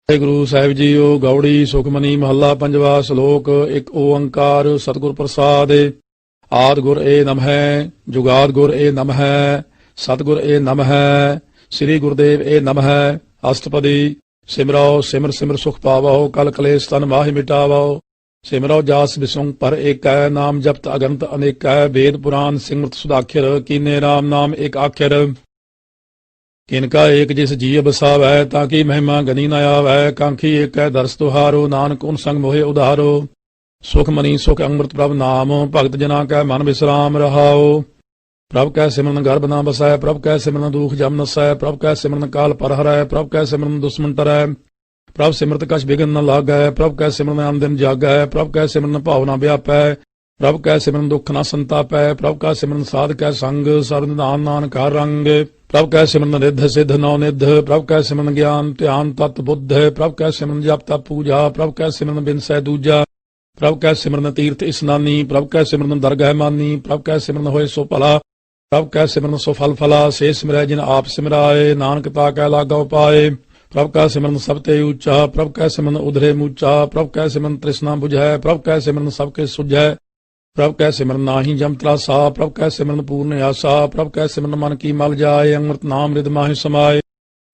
Guru Sahib JIO. Gauri Sukhmani ਮਹੱਲਾ ਪੰਜਵਾ। ਸ਼ਲੋਕ। ਇੱਕ ਓੰਕਾਰ ਸਤਿਗੁਰ ਪ੍ਰਸਾਦਿ। ਆਦਿ ਗੁਰ ਏ ਨਮਹਿ, ਜੁਗਾਦ ਗੁਰ ਏ ਨਮਹਿ, ਸਤਿਗੁਰ ਏ ਨਮਹਿ, ਸ੍ਰੀ ਗੁਰਦੇਵ ਏ ਨਮਹਿ। ਅਸ਼ਟਪਦੀ। ਸਿਮਰੋ ਸਿਮਰ ਸਿਮਰ ਸੁਖ ਪਾਵੋ, ਕਲ ਕਲੇਸ਼ ਤਨ ਮਾਹਿ ਮਿਟਾਵੋ। ਸਿਮਰੋ ਜਾਸ ਬਿਸੁੰਗ ਪਰ ਏਕੈ, ਨਾਮ ਜਪਤ ਅਗੰਤ ਅਨੇਕੈ। ਵੇਦ ਪੁਰਾਨ ਸਿਮਰਤ ਸੁਦਾਖਿਰ, ਕੀਨੇ ਰਾਮ ਨਾਮ ਏਕ ਆਖਿਰ। किनका एक जिस जीय बसावै, ताकि महिमा गनी न आवै। कांखी एक है दर्श तुहारो, नानक उन संग मोहे उधारो। सुख मनी सुख अमृत प्रभ नाम, भगत जना कै मन विश्राम रहाओ। प्रभ कै सिमरन गर्भ न बसै, प्रभ कै सिमरन दुख जम नसै। प्रभ कै सिमरन काल पर हरै, प्रभ कै सिमरन दुश्मन टरै। प्रभ सिमरत कछ बिघन न लागै, प्रभ कै सिमरन अन दिन जागै। प्रभ कै सिमरन भाव न व्यापै, प्रभ कै सिमरन दुख न संतापै। प्रभ का सिमरन साध कै संग, सर निधान नानक हर रंग। प्रभ कै सिमरन रिद्ध सिद्ध नौ निध, प्रभ कै सिमरन ज्ञान ध्यान तत् बुद्ध। प्रभ कै सिमरन जप तप पूजा, प्रभ कै सिमरन बिनसै दूजा। प्रभ कै सिमरन तीर्थ स्नानी, प्रभ कै सिमरन दरगह मानी। प्रभ कै सिमरन होए सो भला, प्रभ कै सिमरन सो फल फला। से सिमरै जिन आप सिमराए, नानक ताकै लागा उपाय। प्रभ कै सिमरन सब ते ऊंचा, प्रभ कै सिमरन उधरे मूचा। प्रभ कै सिमरन तृष्णा बुझै, प्रभ कै सिमरन सबके सुझै। प्रभ कै सिमरन नाहि जम त्रासा, प्रभ कै सिमरन पूर्ण आसा। प्रभ कै सिमरन मन की मल जाए, अमृत नाम रिद माहि समाए।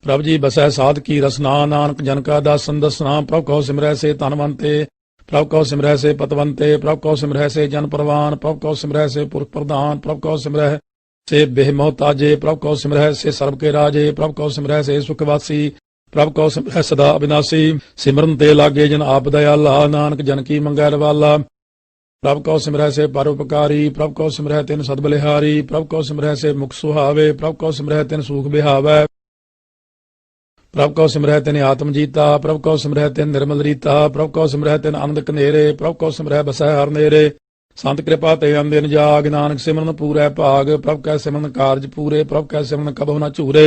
प्रभ जी बसै साध की रसना, नानक जन का दासन दसना। प्रभ कहो सिमरै से धनवंते, प्रभ कहो सिमरै से पतवंते। प्रभ कहो सिमरै से जन परवान, प्रभ कहो सिमरै से पुरख प्रधान। प्रभ कहो सिमरै से बेह मोहताजे, प्रभ कहो सिमरै से सर्व के राजे। प्रभ कहो सिमरै से सुखवासी, प्रभ कहो सिमरै सदा अविनाशी। सिमरन ते लागे जन आप दयाला, नानक जन की मंगै रवाला। प्रभ कहो सिमरै से परोपकारी, प्रभ कहो सिमरै तिन सद बलिहारी। प्रभ कहो सिमरै से मुख सुहावे, प्रभ कहो सिमरै तिन सुख बिहावै। प्रभ कहो सिमरै तिन आत्म जीता, प्रभ कहो सिमरै तिन निर्मल रीता। प्रभ कहो सिमरै तिन आनंद कनेरे, प्रभ कहो सिमरै बसै हर नेरे। संत कृपा ते अंदिन जाग, नानक सिमरन पूरै भाग। प्रभ कै सिमरन कारज पूरे, प्रभ कै सिमरन कबहु न झूरे।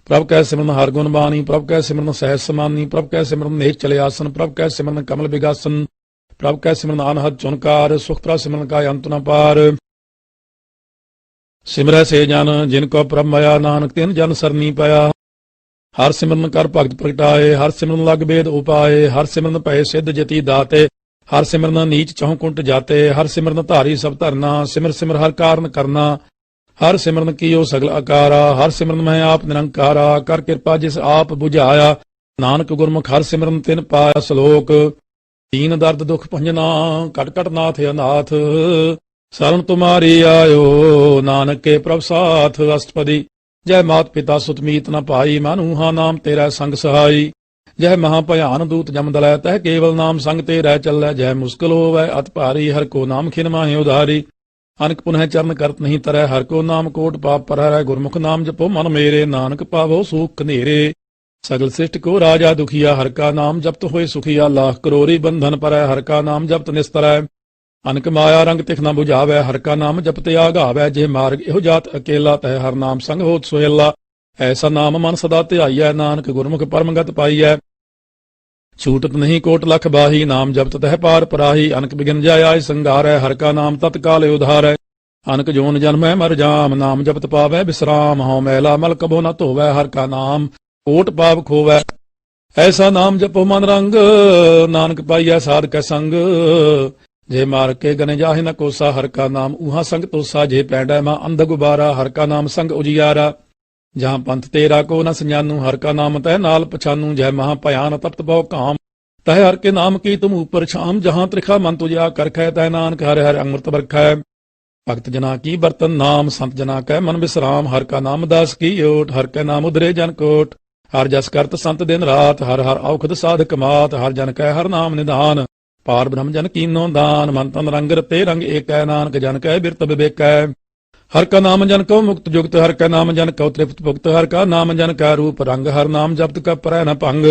प्रभ कै सिमरन हर गुण बानी, प्रभ कै सिमरन सहज समानी। प्रभ कै सिमरन नेक चले आसन, प्रभ कै सिमरन कमल बिगासन। प्रभ कै सिमरन अनहद चुनकार, सुख प्रभ सिमरन का अंत न पार। सिमरै से जन जिनको प्रभ मया, नानक तिन जन सरनी पाया। हर सिमरन कर भगत प्रगटाए, हर सिमरन लग बेद उपाए। हर सिमरन भय सिद्ध जति दाते, हर सिमरन नीच चहुं कुंट जाते। हर सिमरन धारी सब धरना, सिमर सिमर हर कारण करना। हर सिमरन कीओ सगल अकारा, हर सिमरन मैं आप निरंकारा। कर कृपा जिस आप बुझाया, नानक गुरमुख हर सिमरन तिन पाया। श्लोक। दीन दर्द दुख भंजना, कट कट नाथ अनाथ। शरण तुम्हारी आयो, नानक के प्रभ साथ। अष्टपदी। जय मात पिता सुत मीत न पाई, मानूहा नाम तेरा संग सहाई। जय महाभयान दूत जम दलै, तह केवल नाम संग तेरा चलै। जय मुश्किल होवै अत भारी, हर को नाम खिन माहि उधारी। अनक पुनः चरण करत नहीं तरह, हर को नाम कोट पाप पर हरै। गुरमुख नाम जपो मन मेरे, नानक पावो सुख नेरे। सगल सृष्टि को राजा दुखिया, हर का नाम जपत होए सुखिया। लाख करोरी बंधन पर हर का नाम जपत निस्तर। अनक माया रंग तिख न बुझावै, हर का नाम जपते आगावै। जे मार्ग इहो जात अकेला, तह हर नाम संग होत सोहेला। ऐसा नाम मन सदा ध्याईयै, नानक गुरमुख परमगत पाईयै। छूटत नहीं कोट लख बाही, नाम जपत तह पार पराही। अनक बिघन जाय आय संगारै, हर का नाम तत्काल उधारै। अनक जोन जन्मै मर जाम, नाम जपत पावै विश्राम। हौ मैला मल कबो न धोवै, हर का नाम कोट पाप खोवै। ऐसा नाम जपो मन रंग, नानक पाईयै साध कै संग। जे मार के गने जाहि न कोसा, हर का नाम उहा संग तोसा। जे पैंडै मां अंध गुबारा, हर का नाम संग उजियारा। जहां पंथ तेरा को न सजानू, हर का नाम तह नाल पछानू। जय महा भयान तप्त बहु काम, तह हर के नाम की तुम ऊपर छाम। जहां त्रिखा मन तुझा करखै, तह नानक हर हर अमृत बरखै। भगत जना की बर्तन नाम, संत जना कै मन विश्राम। हर का नाम दास की ओट, हर कै नाम उधरे जन कोट। हर जस करत संत दिन रात, हर हर औखद साधक मात। हर जन कै हर नाम निधान, पार ब्रह्म जन कीनो दान। मन तन रंग रते रंग एकै, नानक जन कै बिरत विवेकै। हर का नाम जन को मुक्त जुगत, हर का नाम जन को तृप्त भुक्त। हर का नाम जन का रूप रंग, हर नाम जपत का परै न भंग।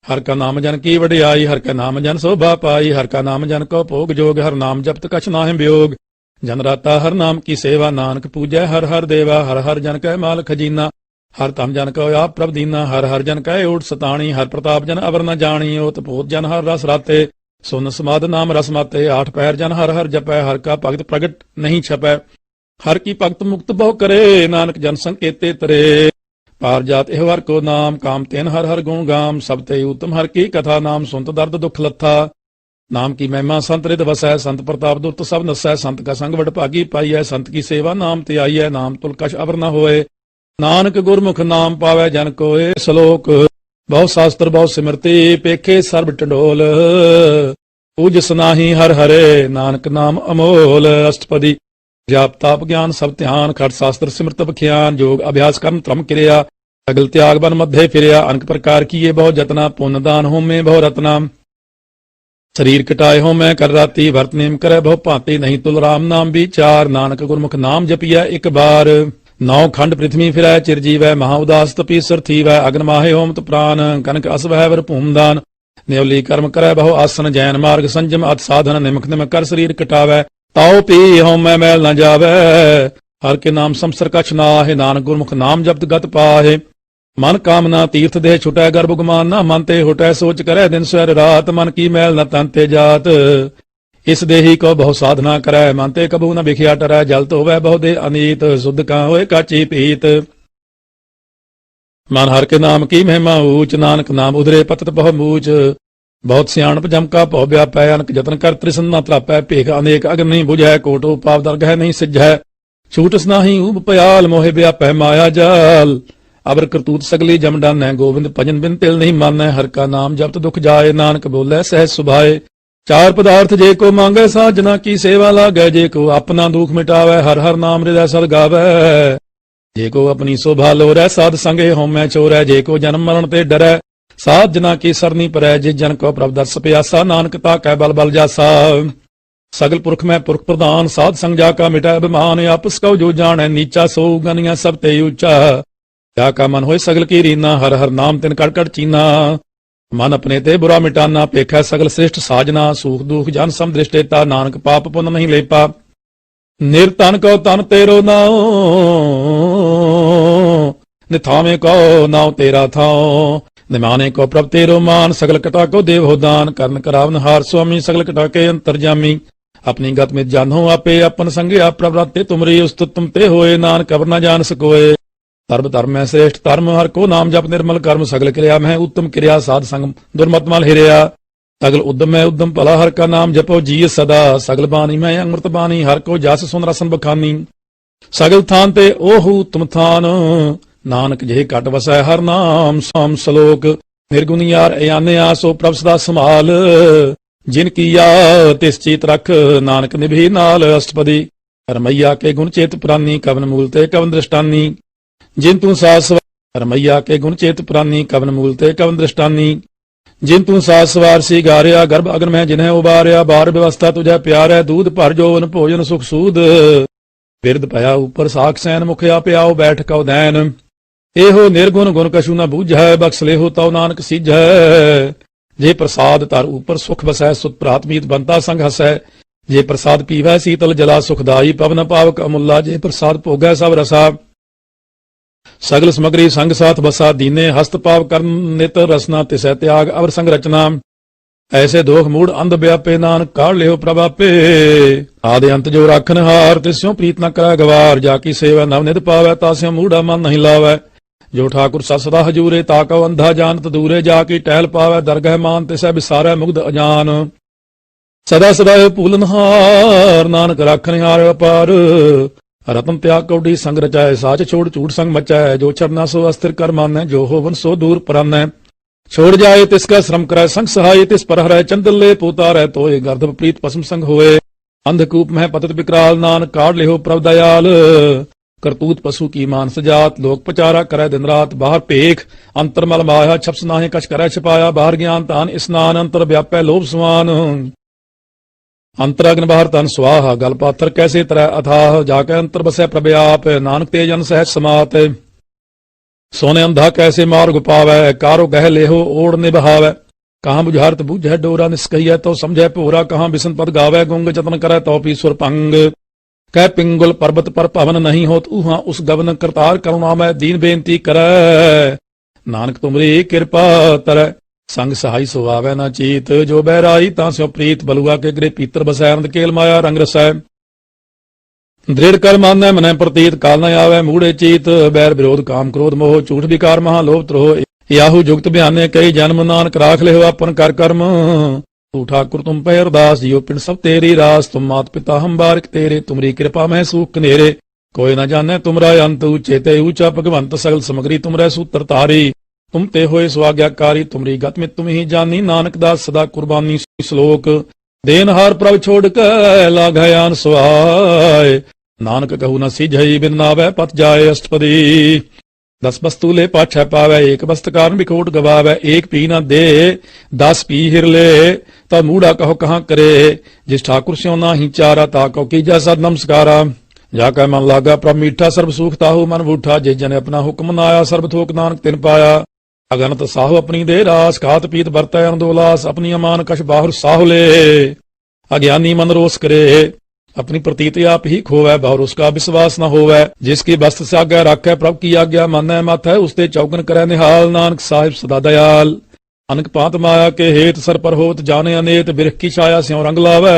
हर का नाम जन की वडियाई, हर का नाम जन शोभा पाई। हर का नाम जन को भोग जोग, हर नाम जपत कछ नाहि वियोग। जन राता हर नाम की सेवा, नानक पूजै हर हर देवा। हर हर जन कै माल खजीना, हर तम जन को आप प्रभ दीना। हर हर जन कै ओट सताणी, हर प्रताप जन अवर न जानी। ओत पोत जन हर रस राते, सुन समाद नाम रस माते। आठ पैर जन हर हर जपै, हर का भगत प्रगट नहीं छपै। हर की भगत मुक्त बहु करे, नानक जन संकेते तरे। पार जात एह हर को नाम, काम तेन हर हर गुण गाम, सब ते उत्तम हर की कथा, नाम सुनत दर्द दुख लथा। नाम की महिमा संत रित वसै, संत प्रताप दुर्त सब नसै, संत का संग वड भागी पाई है, संत की सेवा नाम ते आई है, नाम तुल कछ अवर न होए, नानक गुरमुख नाम पावै जन कोय। श्लोक बहु शास्त्र बहु सिमरती, पेखे सर्ब टंडोल, पूज सनाही हर हरे, नानक नाम अमोल। अष्टपदी जाप ताप ज्ञान सब ध्यान, खट शास्त्र सिमरत बख्यान, योग अभ्यास कर्म त्रम क्रिया, सगल त्याग बन मध्य फिरिया। अनेक प्रकार किए बहु जतना, पुण्य दान हो में बहु रत्ना, शरीर कटाए हो मैं कर राती, भरत नेम करे बहु भांति, नहीं तुल राम नाम विचार, नानक गुरमुख नाम जपिया एक बार। नौ खंड पृथ्वी फिरै चिरजीवै, महा उदास तपीसर थीवै, अग्न माहे होमत प्राण, कनक अस वह वर भूमदान। न्योली कर्म करे बहु आसन, जैन मार्ग संजम अत साधन, निमक निमक कर शरीर कटावै, ताओ पी होम मैं मैल न जावै। हर के नाम संसर कछ नाहि, नानक गुरमुख नाम जपत गत पाहे। मन कामना तीर्थ देह छुटै, गर्भ गुमान न मन ते हुटै, सोच करे दिन स्वर रात, मन की मैल न तन ते जात। इस देही को बहु साधना करे, मन ते कबू न बिखिया टरै, जल तो वह बहु दे अनीत, शुद्ध का होए काची पीत। मन हर के नाम की महिमा ऊंच, नानक नाम उधरे पतत बहु मूच। बहुत सियाणप जमका भौ व्यापै, अनक जतन कर त्रिसन न त्रापै, भेख अनेक अग्नि नहीं बुझै, कोटो पाप दरगह नहीं सिझै। छूट स्नाही ऊब पयाल, मोहे व्यापै माया जाल, अबर करतूत सगली जम डानै, गोविंद भजन बिन तिल नहीं मानै। हर का नाम जपत दुख जाए, नानक बोलै सहज सुभाए। चार पदार्थ जे को मांगै, साजना की सेवा लागै, जे को अपना दुख मिटावै, हर हर नाम हृदय सद गावै। जे को अपनी शोभा लोरै, साध संगे होमै चोरै, जे को जन्म मरण ते डरै, साध जना की सरनी परै। जिस जन को प्रभ दर्श प्यासा, नानक ताकै बल बल जासा। सगल पुरख में पुरख प्रधान, साध संग जाका मिटै अभिमान, आपस कौ जो जानै नीचा, सो गनिया सब ते ऊंचा। क्या का मन होए सगल की रीना, हर हर नाम तिन कड़ कड़ चीना। मन अपने ते बुरा मिटाना, पेखै सगल श्रेष्ठ साजना, सुख दुख जन सम दृष्टेता, नानक पाप पुन नहीं लेपा। निर्तन को तन तेरो नाओ, निथावे को नाव तेरा थाओ, निमाने को प्रभ तेरो मान, सगल कटा को देव हो दान। करण करावन हार स्वामी, सगल कटा के अंतर्जामी, अपनी गत में जानो आपे, अपन संगे आप प्रभ राते तुमरी, उस्तुत तुम ते होए, नानक कबर न जान सकोए। धर्म धर्म में श्रेष्ठ धर्म, हर को नाम जप निर्मल कर्म, सगल क्रिया में उत्तम क्रिया, साध संग दुर्मत मल हिरिया। सगल उद्यम में उद्यम भला, हर का नाम जपो जिय सदा, सगल बानी में अमृत बानी, हर को जास सुन रसन बखानी। सगल थान ते ओहु तुम थान, नानक जे कट वसै हर नाम साम। श्लोक निर्गुण यार अयाने आसो, प्रभ सदा संभाल, जिनकी या तिस चीत रख, नानक निभि नाल। अष्टपदी रमैया के गुण चेत पुरानी, कवन मूल ते कवन दृष्टानी, जिन तू सास रमैया के गुण चेत पुरानी, कवन मूल ते कवन दृष्टानी। जिन तू सास सवार सी गारिया, गर्भ अग्न में जिन्हें उबारिया, बार व्यवस्था तुझे प्यार है, दूध भर जोवन भोजन सुख सूद। बिरद पया ऊपर साख सैन, मुखिया प्याओ बैठ कौ दैन। एहो निर्गुण गुण कछु न बूझै, बख्श ले हो तौ नानक सीझै। जे प्रसाद तर ऊपर सुख बसै, सुत प्रातमीत बनता संग हसै। जे प्रसाद पीवै शीतल जला, सुखदाई पवन पावक अमुल्ला। जे प्रसाद भोगै सब रसा, सगल समग्री संग साथ बसा। दीने हस्त पाव कर्म नित रसना, तिसै त्याग अवर संग रचना। ऐसे दोख मूड अंध व्यापे, नानक काढ़ ले हो प्रभापे। आदि अंत जो राखन हार, तिस्यों प्रीत न करै गवार। जाकी सेवा नवनिध पावै, तास्यों मूढ़ा मन नहीं लावै। जो ठाकुर सदा हजूरे, ताकौ अंधा जानत दूरे। जाकी टहल पावै दरगह मान, तिसै बिसारै मुग्ध अजान। सदा सदा पूलनहार, नानक राखन हार अपार। रतन त्याग कौडी संग रचाए, साच छोड़ झूठ संग मचाए। जो चरना सो अस्थिर कर मानै, जो होवन सो दूर परानै। छोड़ जाए तिसका श्रम करे, संग सहाय तिस पर हरै। चंदन ले पोता रह तोय, गर्दभ प्रीत पसम संग होए। अंधकूप में पतत विकराल, नानक काढ़ ले हो प्रभ दयाल। करतूत पशु की मानस जात, लोक पचारा करे दिन रात। बाहर पेख अंतर मल माया, छपस नाहि कछ करे छिपाया। बाहर ज्ञान तान स्नान, अंतर व्यापै लोभ स्वान। अंतराग्न बाहर तन स्वाहा, गल पाथर कैसे तरह अथाह। जाके अंतर बसै प्रभयाप, नानक ते जन सहज समात। सोने अंधा कैसे मार्ग पावै, कारो गह लेहो ओढ़ निबहावै। कहाँ बुझारत बूझै डोरा, निस्कहियै तो समझै भोरा। कहाँ बिसन पद गावै, गुंग जतन करै तो पीश्वर पंग। कह पिंगुल पर्वत पर पवन नहीं होत, ऊहा उस गवन। करतार करुणा में दीन बेनती करै, नानक तुमरी कृपा तरै। संग सहाई सो आवे न चीत, जो बहराई तां स्यो प्रीत। बलुआ के गृह पीतर बसै, आनंद केल माया रंग रसै। दृढ़ कर मानै मनै प्रतीत काल न आवे मूढ़े चीत बैर विरोध काम क्रोध मोह झूठ विकार महा लोभ त्रोह याहू जुगत बयाने कई जन्म नानक राख ले अपन कर कर्म तू ठाकुर तुम पे अरदास जियो पिंड सब तेरी रास तुम मात पिता हम बारिक तेरे तुमरी कृपा में सूख नेरे कोई न जाने तुमरा अंत ऊंचे ते ऊंचा भगवंत सगल समग्री तुमरे सूत्र तारी तुम ते होए स्वाज्ञाकारी तुमरी गत में तुम ही जानी नानक दास सदा कुर्बानी श्लोक देनहार प्रभ छोड़ के लाघयान स्वाय नानक कहू न सीझई बिन नावै पत जाए अष्टपदी 10 वस्तु ले पाछै पावै एक वस्त कारण बिखोट गवावै एक पी न दे 10 पी हिर ले तब मूढ़ा कहो कहाँ करे जिस ठाकुर स्यों ना ही चारा ताको की जैसा नमस्कारा जाकर मन लागा प्रभ मीठा सर्व सुख ताहु मन बूठा जिस जने अपना हुक्म नाया सर्व थोक नानक तिन पाया अगनत साहु अपनी दे रास खात पीत बरतै अनदोलास अपनी अमान कश बाहुर साहु ले अज्ञानी मन रोस करे अपनी प्रतीति आप ही खोवै बहुर उसका विश्वास न होवै जिसकी बस्त से आज्ञा रखै प्रभु की आज्ञा मानै मत है उसते चौगन करै निहाल नानक साहिब सदा दयाल अनक पात माया के हेत सर पर होत जाने अनेत बिरख की छाया स्यों रंग लावै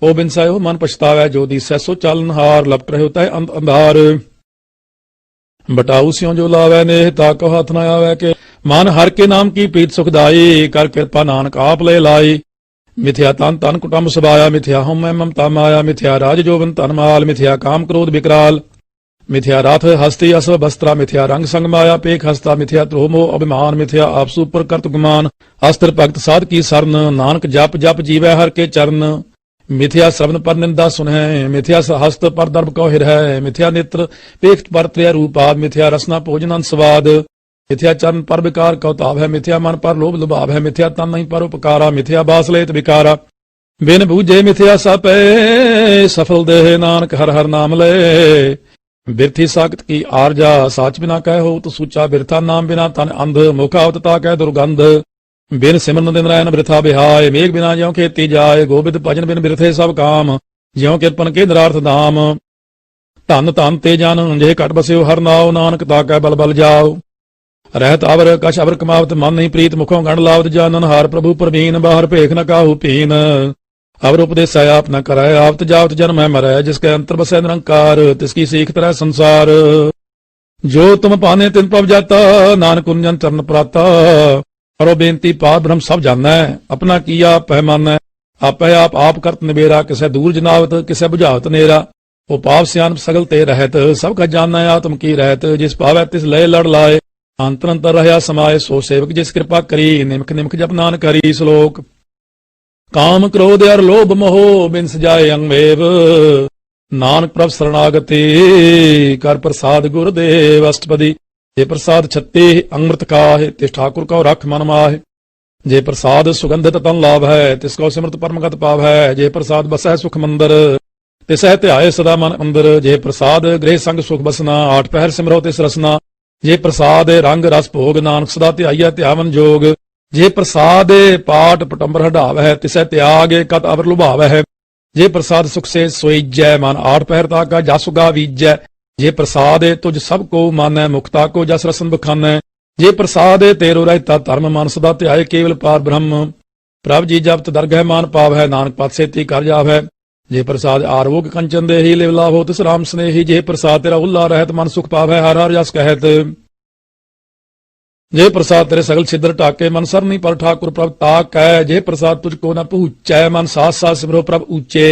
ओ बिन सयो मन पछतावै जो दिसै सो चालन हार लपट रहे होता है अंधार बटाऊ स्यों जो लावै नेह ताको हाथ न आवे के मन हर के नाम की प्रीत सुखदाई कर कृपा नानक आप ले लाई मिथ्या तन तन कुटुंब सबाया मिथ्या हम ममता माया मिथ्या राज जोवन तन माल मिथ्या काम क्रोध विकराल मिथ्या राथ हस्ती असव बस्त्रा मिथ्या रंग संग माया पेख हस्ता मिथ्या त्रोमो अभिमान मिथ्या आपसु पर कर्त गुमान अस्त्र भक्त साध की सरन नानक जप जप जीवै हर के चरण मिथ्या श्रवण पर निंदा सुनह मिथ्या हस्त पर दर्भ कौ हिर है मिथ्या नेत्र पेख पर त्रय रूपाद मिथ्या रसना भोजन स्वाद मिथ्या चरण पर विकार कौताव है मिथ्या मन पर लोभ लुभाव है मिथ्या तन नहीं पर उपकारा मिथ्या बास लेत विकारा बिन बूझे मिथ्या सपै सफल देह नानक हर हर नाम ले बिरथी साकत की आरजा साच बिना कह हो तो सूचा बिरथा नाम बिना तन अंध मुखावतता कह दुर्गंध बिन सिमरन दिन रैन बिरथा बिहाय मेघ बिना ज्यों खेती जाय गोबिंद भजन बिन बिरथे सब काम ज्यों किरपन के निरार्थ धाम धन धन ते जन जे कट बस्यो हर नाव नानक ताकै बल बल जाओ रहत अवर कश अवर कमावत मन नहीं प्रीत मुखों गण लावत जानन हार प्रभु प्रवीण बाहर भेख न काहू पीन अवर उपदेश आप न करे आवत जावत जन्म है मरै जिसके अंतर बसै निरंकार तिसकी सीख तरह संसार जो तुम पाने तिन पव जाता नानक कुंजन चरण प्राता करो बेनती पार ब्रह्म सब जाना है अपना किया पैमाना आपै आप करत निबेरा किसे दूर जनावत किसे बुझावत नेरा ओ पाप सियान सगल ते रहत सब का जानना आत्म की रहत जिस पावै तिस लय लड़ लाए अंतर अंतर रहा समाये सो सेवक जिस कृपा करी निमक निमक जप नानक करी श्लोक काम क्रोध अर लोभ मोह बिन सजाए अंगमेव नानक प्रभ शरणागति कर प्रसाद गुरुदेव अष्टपदी जे प्रसाद छत्ते अमृत काहे तिस ठाकुर को रख मन माहे जे प्रसाद सुगंधित तन लाभ है तिसको सिमृत परमगत पाव है जे प्रसाद बसै सुख मंदिर तिसह ध्याय सदा मन अंदर जे प्रसाद गृह संग सुख बसना 8 पहर सिमरो तिस रसना जे प्रसाद रंग रस भोग नानक सदा ध्याइया ध्यावन जोग जे प्रसाद पाठ पटंबर हटाव है तिसै त्याग कत अवर लुभाव है जे प्रसाद सुख से सोईजै मन 8 पहर ताका जासुगा वीजै जे प्रसाद तुझ सब को मानै मुक्ता को जस रसन बखानै जे प्रसाद तेरो रहता धर्म मन सदा ध्याय केवल पार ब्रह्म प्रभ जी जपत दरगह मान पाव है नानक पद सेती कर जाव है जे प्रसाद आरोग कंचन दे ही लिव लाभ हो तिस राम स्नेही जे प्रसाद तेरा उल्ला रहत मन सुख पावै हर हर जस कहत जे प्रसाद तेरे सगल छिद्र टाके मन सरनी पर ठाकुर प्रभ ताक है जे प्रसाद तुझको न पहुँचै मन साथ साथ सिमरो प्रभ ऊंचे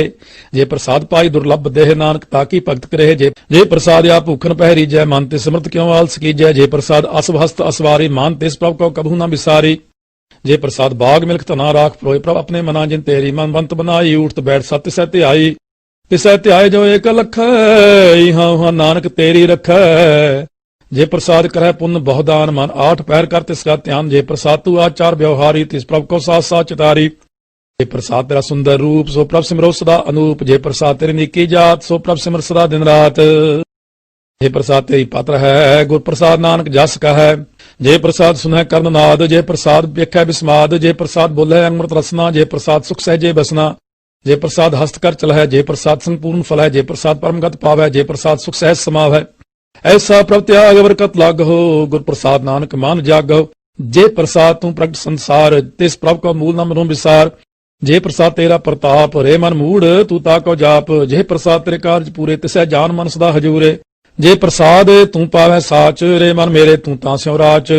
जे प्रसाद पाई दुर्लभ देह नानक ताकी भगत करे जे प्रसाद या भूखन पहरी जय मन ते समृत क्यों आलस कीजय जे प्रसाद असव हस्त असवारी मान तिस प्रभ को कभू न बिसारी जे प्रसाद बाग मिल्क तना राख प्रोय प्रभ अपने मना जिन तेरी मन बंत बनाई उठत बैठ सत्य सहते आई तिसै ध्याय जो एक लख हाँ नानक तेरी रख जे प्रसाद करह पुण्य बहुदान मन 8 पहर कर तिसका ध्यान जे प्रसाद तू आचार व्यवहारी तिस प्रभ को साथ साथ चितारी जे प्रसाद तेरा सुंदर रूप सो प्रभ सिमरो सदा अनूप जे प्रसाद तेरी निकी जात सो प्रभ सिमर सदा दिन रात जे प्रसाद तेरी पात्र है गुर प्रसाद नानक जस का है जे प्रसाद सुनह कर्ण नाद जे प्रसाद वेखै बिस्माद जे प्रसाद बोले अमृत रसना जे प्रसाद सुख सहजे बसना जे प्रसाद हस्त कर चल है जे प्रसाद संपूर्ण फल है जे प्रसाद परमगत पावै जे प्रसाद सुख सहज समाव है ऐसा प्रभ त्याग बरकत लाग हो गुर प्रसाद नानक मान जाग हो जे प्रसाद तू प्रगट संसार तिस प्रभ को मूल न मनो विसार ਜੇ ਪ੍ਰਸਾਦ ਤੇਰਾ ਪ੍ਰਤਾਪ, ਰੇ ਮਨ ਮੂੜ ਤੂੰ ਤਾਕੋ ਜਾਪ, ਜੇ ਪ੍ਰਸਾਦ ਤੇਰੇ ਕਾਰਜ ਪੂਰੇ, ਤਿਸੈ ਜਾਨ ਮਨ ਸਦਾ ਹਜੂਰੇ। ਜੇ ਪ੍ਰਸਾਦ ਤੂੰ ਪਾਵੈ ਸਾਚ, ਰੇ ਮਨ ਮੇਰੇ ਤੂੰ ਤਾਂ ਸਿਉ ਰਾਚ।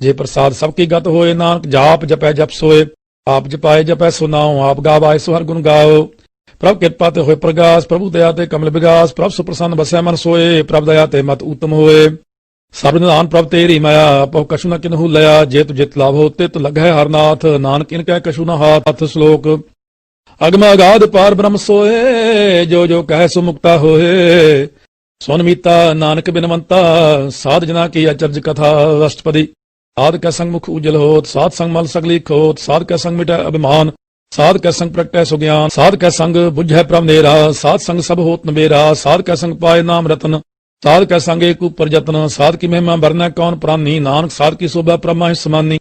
ਜੇ ਪ੍ਰਸਾਦ ਸਭ ਕੀ ਗਤ ਹੋਏ, ਨਾਨਕ ਜਾਪ ਜਪੈ ਜਪ ਸੋਏ। ਆਪ ਜਪਾਏ ਜਪੈ ਸੋ ਨਾਉ, ਆਪ ਗਾਵਾਏ ਸੋ ਹਰਿ ਗੁਣ ਗਾਓ। ਪ੍ਰਭ ਕਿਰਪਾ ਤੇ ਹੋਏ ਪ੍ਰਗਾਸ, ਪ੍ਰਭੂ ਦਇਆ ਤੇ ਕਮਲ ਵਿਗਾਸ। ਪ੍ਰਭ ਸੁਪ੍ਰਸੰਨ ਬਸੈ ਮਨ ਸੋਏ, ਪ੍ਰਭ ਦਇਆ ਤੇ ਮਤ ਊਤਮ ਹੋਏ। ਸਭ ਨਿਧਾਨ ਪ੍ਰਭ ਤੇਰੀ ਮਾਇਆ, ਆਪੋ ਕਛੁ ਨ ਕਿਨਹੂ ਲਿਆ। ਜੇਤ ਜਿਤ ਲਾਭੋ ਤਿਤ ਲਗਹਿ ਹਰਨਾਥ, ਨਾਨਕ ਇਨ ਕੈ ਕਛੁ ਨ ਹਾਥ। ਸ਼ਲੋਕ ਅਗਮ ਅਗਾਧ ਪਾਰ ਬ੍ਰਹਮ ਸੋਏ, ਜੋ ਜੋ ਕਹਿ ਸੋ ਮੁਕਤਾ ਹੋਏ। ਸੁਨ ਮੀਤਾ ਨਾਨਕ ਬਿਨਵੰਤਾ, ਸਾਧ ਜਨਾ ਕੀ ਅਚਰਜ ਕਥਾ। ਅਸ਼ਟਪਦੀ ਸਾਧ ਕੈ ਸੰਗ ਮੁਖ ਉਜਲ ਹੋਤ, ਸਾਧ ਸੰਗ ਮਲ ਸਗਲੀ ਖੋਤ। ਸਾਧ ਕੈ ਸੰਗ ਮਿਟੈ ਅਭਿਮਾਨ, ਸਾਧ ਕੈ ਸੰਗ ਪ੍ਰਗਟੈ ਸੁਗਿਆਨ। ਸਾਧ ਕੈ ਸੰਗ ਬੁਝੈ ਪ੍ਰਭ ਨੇਰਾ, ਸਾਧ ਸੰਗ ਸਭ ਹੋਤ ਨਬੇਰਾ। ਸਾਧ ਕੈ ਸੰਗ ਪਾਏ ਨਾਮ ਰਤਨ, ਸਾਧ ਕੈ ਸੰਗ ਏਕ ਉਪਰ ਜਤਨ। ਸਾਧ ਕੀ ਮਹਿਮਾ ਬਰਨੈ ਕੌਣ ਪ੍ਰਾਨੀ, ਨਾਨਕ ਸਾਧ ਕੀ ਸੋਭਾ ਪ੍ਰਮਾ ਸਮਾਨੀ।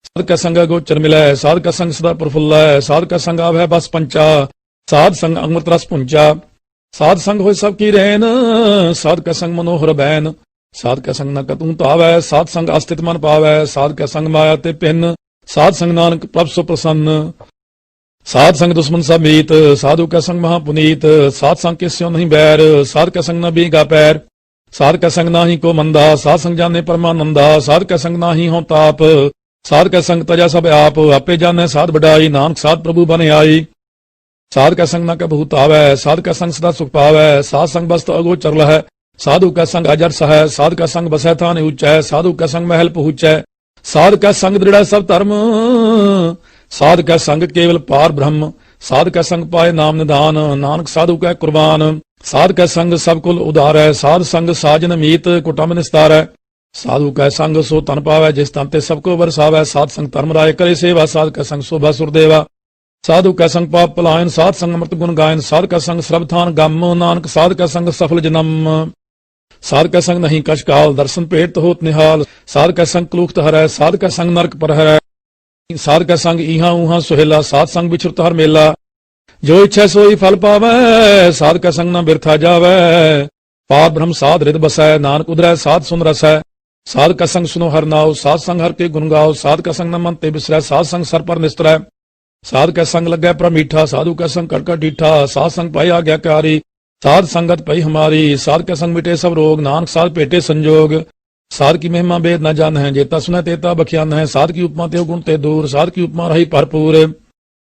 ਸਾਧ ਕੈ ਸੰਗ ਗੋਚਰ ਮਿਲੈ, ਸਾਧ ਕੈ ਸੰਗ ਸਦਾ ਪ੍ਰਫੁੱਲੈ। ਸਾਧ ਕੈ ਸੰਗ ਆਵੈ ਬਸ ਪੰਚਾ, ਸਾਧ ਸੰਗ ਅੰਮ੍ਰਿਤ ਰਸ ਪੁੰਚਾ। ਸਾਧ ਸੰਗ ਹੋਇ ਸਭ ਕੀ ਰਹਿਨ, ਸਾਧ ਕੈ ਸੰਗ ਮਨੋਹਰ ਬੈਨ। ਸਾਧ ਕੈ ਸੰਗ ਨ ਕਤੂ ਧਾਵੈ, ਸਾਧ ਸੰਗ ਅਸਥਿਤ ਮਨ ਪਾਵੈ। ਸਾਧ ਕੈ ਸੰਗ ਮਾਇਆ ਤੇ ਪਿੰਨ, ਸਾਧ ਸੰਗ ਨਾਨਕ ਪ੍ਰਭ ਸੋ ਪ੍ਰਸੰਨ। ਸਾਧ ਸੰਗ ਦੁਸ਼ਮਨ ਸਭ ਮੀਤ, ਸਾਧੂ ਕੈ ਸੰਗ ਮਹਾ ਪੁਨੀਤ। ਸਾਧ ਸੰਗ ਕਿਸਿਓ ਨਹੀਂ ਬੈਰ, ਸਾਧ ਕੈ ਸੰਗ ਨ ਬੀਗਾ ਪੈਰ। ਸਾਧ ਕੈ ਸੰਗ ਨਾਹੀ ਕੋ ਮੰਦਾ, ਸਾਧ ਸੰਗ ਜਾਣੇ ਪਰਮਾਨੰਦਾ। ਸਾਧ ਕੈ ਸੰਗ ਨਾਹੀ ਹੋਂ ਤਾਪ, ਸਾਧ ਕੈ ਸੰਗ ਤਜਾ ਸਭ ਆਪ। ਆਪੇ ਜਾਣੈ ਸਾਧ ਵਡਾਈ, ਨਾਨਕ ਸਾਧ ਪ੍ਰਭੂ ਬਨ ਆਈ। ਸਾਧ ਕੈ ਸੰਗ ਨ ਕੈ ਭੂਤ ਆਵੈ, ਸਾਧ ਕੈ ਸੰਗ ਸਦਾ ਸੁਖ ਪਾਵੈ। ਸਾਧ ਸੰਗ ਬਸਤ ਅਗੋਚਰ ਲਹੈ, ਸਾਧੂ ਕੈ ਸੰਗ ਅਜਰ ਸਹੈ। ਸਾਧ ਕੈ ਸੰਗ ਬਸੈ ਥਾਨ ਊਚੈ, ਸਾਧੂ ਕੈ ਸੰਗ ਮਹਿਲ ਪਹੁੰਚੈ। ਸਾਧ ਕੈ ਸੰਗ ਦ੍ਰਿੜੈ ਸਭ ਧਰਮ, ਸਾਧ ਕੈ ਸੰਗ ਕੇਵਲ ਪਾਰ ਬ੍ਰਹਮ। ਸਾਧ ਕੈ ਸੰਗ ਪਾਏ ਨਾਮ ਨਿਧਾਨ, ਨਾਨਕ ਸਾਧੂ ਕੈ ਕੁਰਬਾਨ। ਸਾਧ ਕੈ ਸੰਗ ਸਭ ਕੁਲ ਉਧਾਰੈ, ਸਾਧ ਸੰਗ ਸਾਜਨ ਮੀਤ ਕੁਟੰਬ ਨਿਸਤਾਰੈ। ਸਾਧੂ ਕੈ ਸੰਗ ਸੋ ਤਨ ਪਾਵੈ, ਜਿਸ ਤਨ ਤੇ ਸਭ ਕੋ ਵਰਸਾਵੈ। ਸਾਧ ਸੰਗ ਧਰਮ ਰਾਏ ਕਰੇ ਸੇਵਾ, ਸਾਧ ਕੈ ਸੰਗ ਸੋਭਾ ਸੁਰਦੇਵਾ। ਸਾਧੂ ਕੈ ਸੰਗ ਪਾਪ ਪਲਾਇਨ, ਸਾਧ ਸੰਗ ਅੰਮ੍ਰਿਤ ਗੁਣ ਗਾਇਨ। ਸਾਧ ਕੈ ਸੰਗ ਸਰਬ ਥਾਨ ਗਮ, ਨਾਨਕ ਸਾਧ ਕੈ ਸੰਗ ਸਫਲ ਜਨਮ। ਸਾਧ ਕੈ ਸੰਗ ਨਹੀਂ ਕਛ ਕਾਲ, ਦਰਸ਼ਨ ਭੇਟ ਹੋਤ ਨਿਹਾਲ। ਸਾਧ ਕੈ ਸੰਗ ਕਲੂਖਤ ਹਰੈ, ਸਾਧ ਕੈ ਸੰਗ ਨਰਕ ਪਰ ਹਰੈ। ਸਾਧ ਕੈ ਸੰਗ ਇਹਾਂ ਉਹਾਂ ਸੁਹੇਲਾ, ਸਾਧ ਸੰਗ ਵਿਚਰਤ ਹਰ ਮੇਲਾ। ਜੋ ਇੱਛੈ ਸੋਈ ਫਲ ਪਾਵੈ, ਸਾਧ ਕੈ ਸੰਗ ਨ ਬਿਰਥਾ ਜਾਵੈ। ਪਾਰ ਬ੍ਰਹਮ ਸਾਧ ਰਿਦ ਬਸੈ, ਨਾਨਕ ਉਦਰੈ ਸਾਧ ਸੁਨ ਰਸੈ। ਸਾਧ ਕੈ ਸੰਗ ਸੁਨੋ ਹਰ ਨਾਉ, ਸਾਧ ਸੰਗ ਹਰ ਕੇ ਗੁਣ ਗਾਓ। ਸਾਧ ਕੈ ਸੰਗ ਨ ਮਨ ਤੇ ਬਿਸਰੈ, ਸਾਧ ਸੰਗ ਸਰ ਪਰ ਨਿਸਤਰੈ। ਸਾਧ ਕੈ ਸੰਗ ਲੱਗੈ ਪ੍ਰਭ ਮੀਠਾ, ਸਾਧੂ ਕੈ ਸੰਗ ਕੜਕਾ ਡੀਠਾ। ਸਾਧ ਸੰਗ ਪਾਈ ਆਗਿਆਕਾਰੀ, ਸਾਧ ਸੰਗਤ ਪਈ ਹਮਾਰੀ। ਸਾਧ ਕੈ ਸੰਗ ਮਿਟੇ ਸਭ ਰੋਗ, ਨਾਨਕ ਸਾਧ ਭੇਟੇ ਸੰਜੋਗ। ਸਾਧ ਕੀ ਮਹਿਮਾ ਬੇਦ ਨ ਜਾਣ ਹੈ, ਜੇਤਾ ਸੁਨੈ ਤੇਤਾ ਬਖਿਆਨ ਹੈ। ਸਾਧ ਕੀ ਉਪਮਾ ਤੇ ਗੁਣ ਤੇ ਦੂਰ, ਸਾਧ ਕੀ ਉਪਮਾ ਰਹੀ ਭਰਪੂਰ।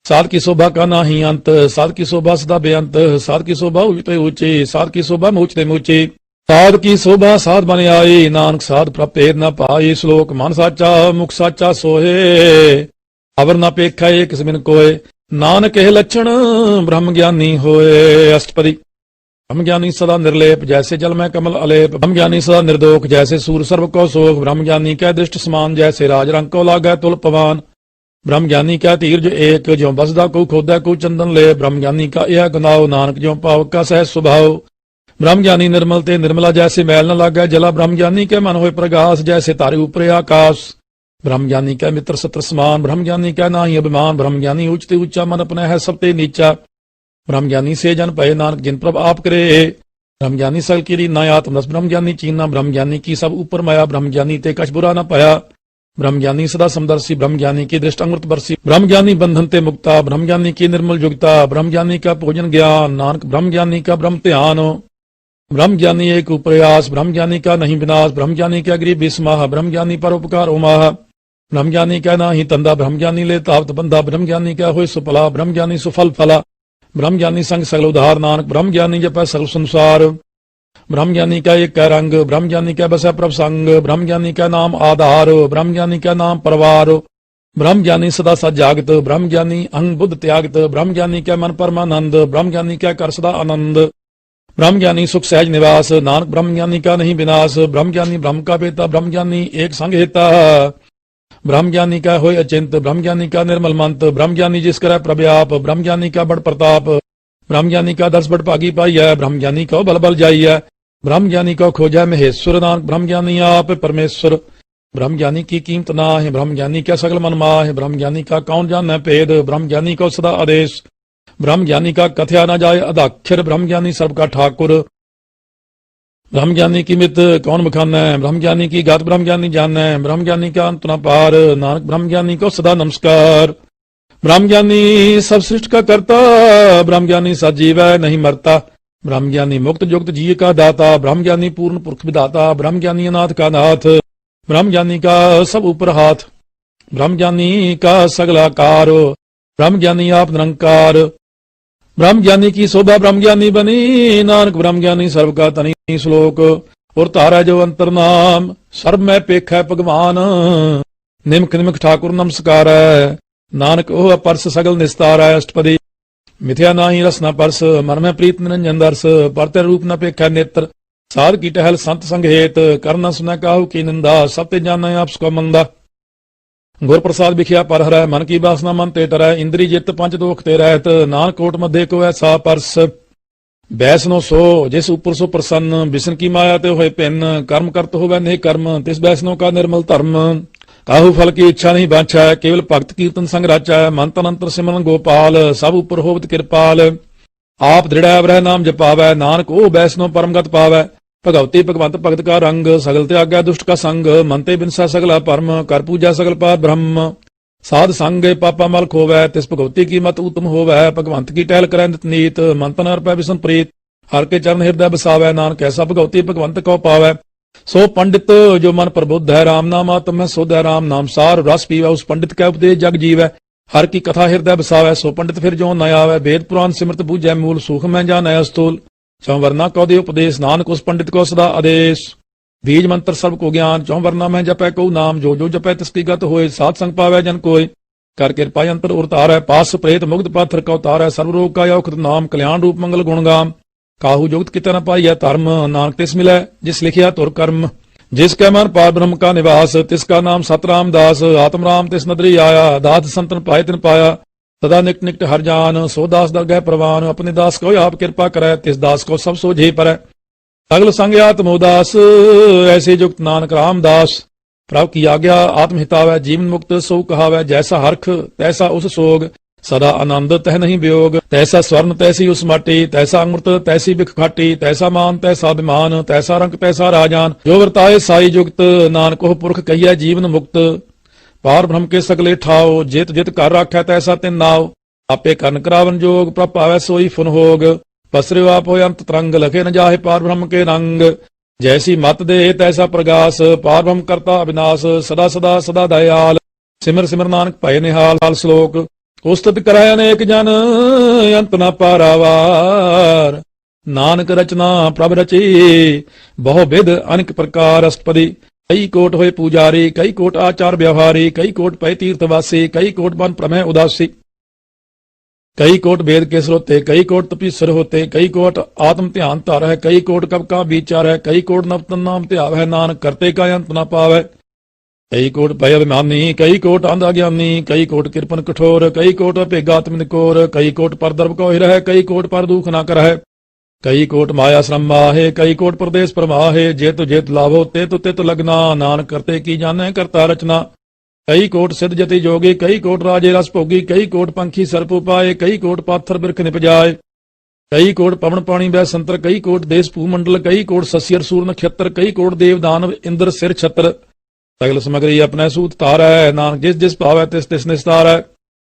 साध की शोभा का नाही अंत, साध की शोभा सदा बेअंत, साध की शोभा ऊंचे ऊंची, साध की शोभा मूचते मूची, साध की शोभा साध बन आई, नानक साध प्राप्त भेद न पाई। श्लोक मन साचा मुख साचा सोहे, अवर न पेखा एक बिन कोय, नानक एह लक्षण ब्रह्म ज्ञानी होए। अष्टपदी ब्रह्म ज्ञानी सदा निर्लेप, जैसे जल में कमल अलेप। ब्रह्म ज्ञानी सदा निर्दोष, जैसे सूर सर्व को सोख। ब्रह्म ज्ञानी कै दृष्ट समान, जैसे राज रंग को लागै तुल पवान। ब्रह्म ज्ञानी क्या धीरज एक, ज्यों बसदा को खोदा को चंदन ले। ब्रह्म ज्ञानी का यह गनाओ, नानक ज्यों पावक का सहज स्वभाव। ब्रह्म ज्ञानी निर्मल ते निर्मला, जैसे मैल न लागै जला। ब्रह्म ज्ञानी के मन होए प्रगास, जैसे तारे ऊपरे आकाश। ब्रह्म ज्ञानी का मित्र सत्र समान, ब्रह्म ज्ञानी का नाही अभिमान। ब्रह्म ज्ञानी ऊंचते ऊंचा, मन अपने है सबते नीचा। ब्रह्म ज्ञानी से जन पए, नानक जिन प्रभ आप करे। ब्रह्म ज्ञानी सल की ना आत्मरस, ब्रह्म ज्ञानी चीना। ब्रह्म ज्ञानी की सब ऊपर माया, ब्रह्म ज्ञानी ते कछ बुरा न पाया। ब्रह्म ज्ञानी सदा समदर्शी, ब्रह्म ज्ञानी की दृष्ट अमृत बरसी। ब्रह्म ज्ञानी बंधन ते मुक्ता, ब्रह्म ज्ञानी की निर्मल युक्ता। ब्रह्म ज्ञानी का भोजन ज्ञान, नानक ब्रह्म ज्ञानी का ब्रह्म ध्यान। ब्रह्म ज्ञानी एक प्रयास, ब्रह्म ज्ञानी का नहीं विनाश। ब्रह्म ज्ञानी का गरीब बिस्माह, ब्रह्म ज्ञानी पर उपकार उमाह। ब्रह्म ज्ञानी का नाही तंदा, ब्रह्म ज्ञानी ले तावत बंदा। ब्रह्म ज्ञानी का होय सुफला, ब्रह्म ज्ञानी सुफल फला। ब्रह्म ज्ञानी संग सगल उधार, नानक ब्रह्म ज्ञानी जपै सगल संसार। ब्रह्म ज्ञानी का एक रंग, ब्रह्म ज्ञानी का बसै प्रभ संग। ब्रह्म ज्ञानी का नाम आधार, ब्रह्म ज्ञानी का नाम परवार। ब्रह्म ज्ञानी सदा सद जागत, ब्रह्म ज्ञानी अंग बुद्ध त्यागत। ब्रह्म ज्ञानी का मन परमानंद, ब्रह्म ज्ञानी का कर सदा आनंद। ब्रह्म ज्ञानी सुख सहज निवास, नानक ब्रह्म ज्ञानी का नहीं विनाश। ब्रह्म ज्ञानी ब्रह्म का बेता, ब्रह्म ज्ञानी एक संग हेता। ब्रह्म ज्ञानी का होय अचिंत, ब्रह्म ज्ञानी का निर्मल मंत। ब्रह्म ज्ञानी जिस करे प्रव्याप, ब्रह्म ज्ञानी का बड़ प्रताप। ब्रह्म ज्ञानी का दर्श बड़ भागी पाई है, ब्रह्म ज्ञानी का बल बल जाई है। ब्रह्म ज्ञानी को खोजा महेश्वर, नानक ब्रह्म ज्ञानी आप परमेश्वर। ब्रह्म ज्ञानी की कीमत ना है, ब्रह्म ज्ञानी का सगल मन माह। ब्रह्म ज्ञानी का कौन जाने भेद, ब्रह्म ज्ञानी को सदा आदेश। ब्रह्म ज्ञानी का कथया न जाए अदाक्षर, ब्रह्म ज्ञानी सर्व का ठाकुर। ब्रह्म ज्ञानी की मित कौन बखाना है, ब्रह्म ज्ञानी की गात ब्रह्म ज्ञानी जान है। ब्रह्म ज्ञानी का अंत न पार, नानक ब्रह्म ज्ञानी को सदा नमस्कार। ब्रह्म ज्ञानी सब सृष्टि का करता, ब्रह्म ज्ञानी सजीव है नहीं मरता। ब्रह्म ज्ञानी मुक्त जुक्त जीव का दाता, ब्रह्म ज्ञानी पूर्ण पुरख विदाता, ब्रह्म ज्ञानी अनाथ का नाथ, ब्रह्म ज्ञानी का सब ऊपर हाथ, ब्रह्म ज्ञानी का सगलाकार, ब्रह्म ज्ञानी आप निरंकार। ब्रह्म ज्ञानी की शोभा ब्रह्म ज्ञानी बनी, नानक ब्रह्म ज्ञानी सर्व का तनी। श्लोक और तारा जो अंतर नाम, सर्व में पेख है भगवान, निमक निमक ठाकुर नमस्कार है, नानक ओह परस सगल निस्तार है। अष्टपदी मिथ्या नाही रस न परस, मन में प्रीत निरंजन दर्श, परते रूप न पेखा नेत्र, साध की टहल संत संग हेत, कर न सुन काहू की निंदा, सब ते जाना आप सुख मंदा। गुर प्रसाद बिखिया पर हरै, मन की वासना मन ते टरै, इंद्री जित पंच दोख ते रहत, नानक कोट मध्य को ऐसा परस। बैसनो सो जिस ऊपर सो प्रसन्न, बिसन की माया ते होए भिन्न, कर्म करत होवे नेह कर्म, तिस बैसनो का निर्मल धर्म। काहू फल की इच्छा नहीं बांछा, केवल भक्त कीर्तन संग राचा, मन तन अंतर सिमरन गोपाल, सब ऊपर होवत कृपाल। आप दृढ़ अवरह नाम जपावै, नानक ओ बैसनो परमगत पावै। भगवती भगवंत भगत का रंग, सगल त्यागा दुष्ट का संग, मनते बिनसा सगला परम, कर पूजा सगल पार ब्रह्म। साध संग पापा मल खोवै, तिस भगवती की मत उत्तम होवै, भगवंत की टहल करै नित नीत, मन तन अर्पै विषम प्रीत, हर के चरण हृदय बसावै, नानक ऐसा भगवती भगवंत को पावै। सो पंडित जो मन प्रबुद्ध है, राम नाम आत्म है शुद्ध है, राम नाम सार रस पीवै, उस पंडित का उपदेश जग जीवै, हर की कथा हृदय बसावै। सो पंडित फिर जो न आवै, वेद पुराण सिमरत बूझै मूल, सुख में जानै अस्तूल, चौवर्णा कौ दे उपदेश, नानक उस पंडित को सदा आदेश। बीज मंत्र सर्व को ज्ञान, चौवर्णा में जपै को नाम, जो जो जपै तिसकी गत होए, साध संग पावै जन कोय। कर कृपा यंत्र उतारै, पास प्रेत मुग्ध पाथर का उतारै, सर्व रोग का औखद नाम, कल्याण रूप मंगल गुणगाम। काहू जुगत कित न पाइय धर्म, नानक तिस मिलै जिस लिखिया तुर कर्म। जिसके मन पार ब्रह्म का निवास, तिसका नाम सतराम दास, आत्म राम तिस नदरी आया, दास संतन पाए तिन पाया। सदा निकट निकट हर जान, सो दास दरगह प्रवान, अपने दास को आप कृपा करे, तिस दास को सब सोझे परै। सगल संग आत्मोदास, ऐसे जुक्त नानक रामदास। प्रभु की आज्ञा आत्म हितावै, जीवन मुक्त सो कहावै, जैसा हरख तैसा उस सोग, सदा आनंद तह नहीं वियोग। तैसा स्वर्ण तैसी उस माटी, तैसा अमृत तैसी बिख खाटी, तैसा मान तैसा अभिमान, तैसा रंग तैसा राजान। जो वर्ताए साई जुगत, नानक को पुरख कहिए जीवन मुक्त। पार ब्रह्म के सगले ठाओ, जित जित कर राखै तैसा तिन नाव। आपे कर्ण करावन जोग, प्रभ पावै सोई फुन होग। पसरे आप हो अंत तरंग, लखे न जाहे पार ब्रह्म के रंग। जैसी मत दे तैसा प्रगास, पार ब्रह्म करता अविनाश। सदा सदा सदा दयाल, सिमर सिमर नानक भय निहाल। श्लोक उस्तत कराय अनेक जन, अंत न पारावार। नानक रचना प्रभ रची, बहु विध अनेक प्रकार। अष्टपदी कई कोट होए पुजारी, कई कोट आचार व्यवहारी, कई कोट पै तीर्थवासी, कई कोट बन प्रमेय उदासी। कई कोट वेद के श्रोते, कई कोट तपीश्वर होते, कई कोट आत्म ध्यान तार है, कई कोट कब का विचार है, कई कोट नवतन नाम त्याव है, नानक करते का अंत न पावै। कई कोट भय अभिमानी, कई कोट अंधा ज्ञानी, कई कोट कृपन कठोर, कई कोट अपेगात्म निकोर, कई कोट पर द्रव को हिरह, कई कोट पर दुख न करह। कई कोट माया श्रम माहे, कई कोट प्रदेश प्रमाहे, जेत जेत लाभो तेत तेत लगना, नानक करते की जाने करता रचना। कई कोट सिद्ध जति जोगी, कई कोट राजे रस भोगी, कई कोट पंखी सर्प उपाय, कई कोट पाथर बिरख निपजाए। कई कोट पवन पाणी वै संतर, कई कोट देश भूमंडल, कई कोट सस्यर सूर नक्षत्र, कई कोट देव दानव इंद्र सिर छत्र। सगल समग्री अपने सूत तारै, नानक जिस जिस पावै तिस तिस निस्तारै।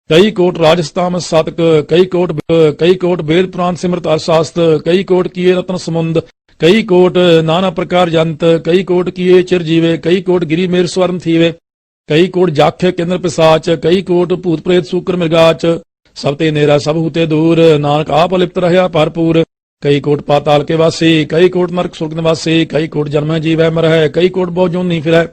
कई कोट राजस्ताम सातक, कई कोट वेद पुराण सिमृत अर्थशास्त्र, कई कोट किए रत्न समुंद, कई कोट नाना प्रकार जंत, कई कोट किए चिरजीवे, कई कोट गिरी मेर स्वर्ण थीवे। कई कोट जाखे केंद्र पिसाच, कई कोट भूत प्रेत सूकर मृगाच। सब ते नेरा सब हूते दूर, नानक आप अलिप्त रहया भरपूर। कई कोट पाताल के वासी, कई कोट नरक सुर्ग निवासी, कई कोट जन्म जीवै मरह, कई कोट बहु जोनी फिरै।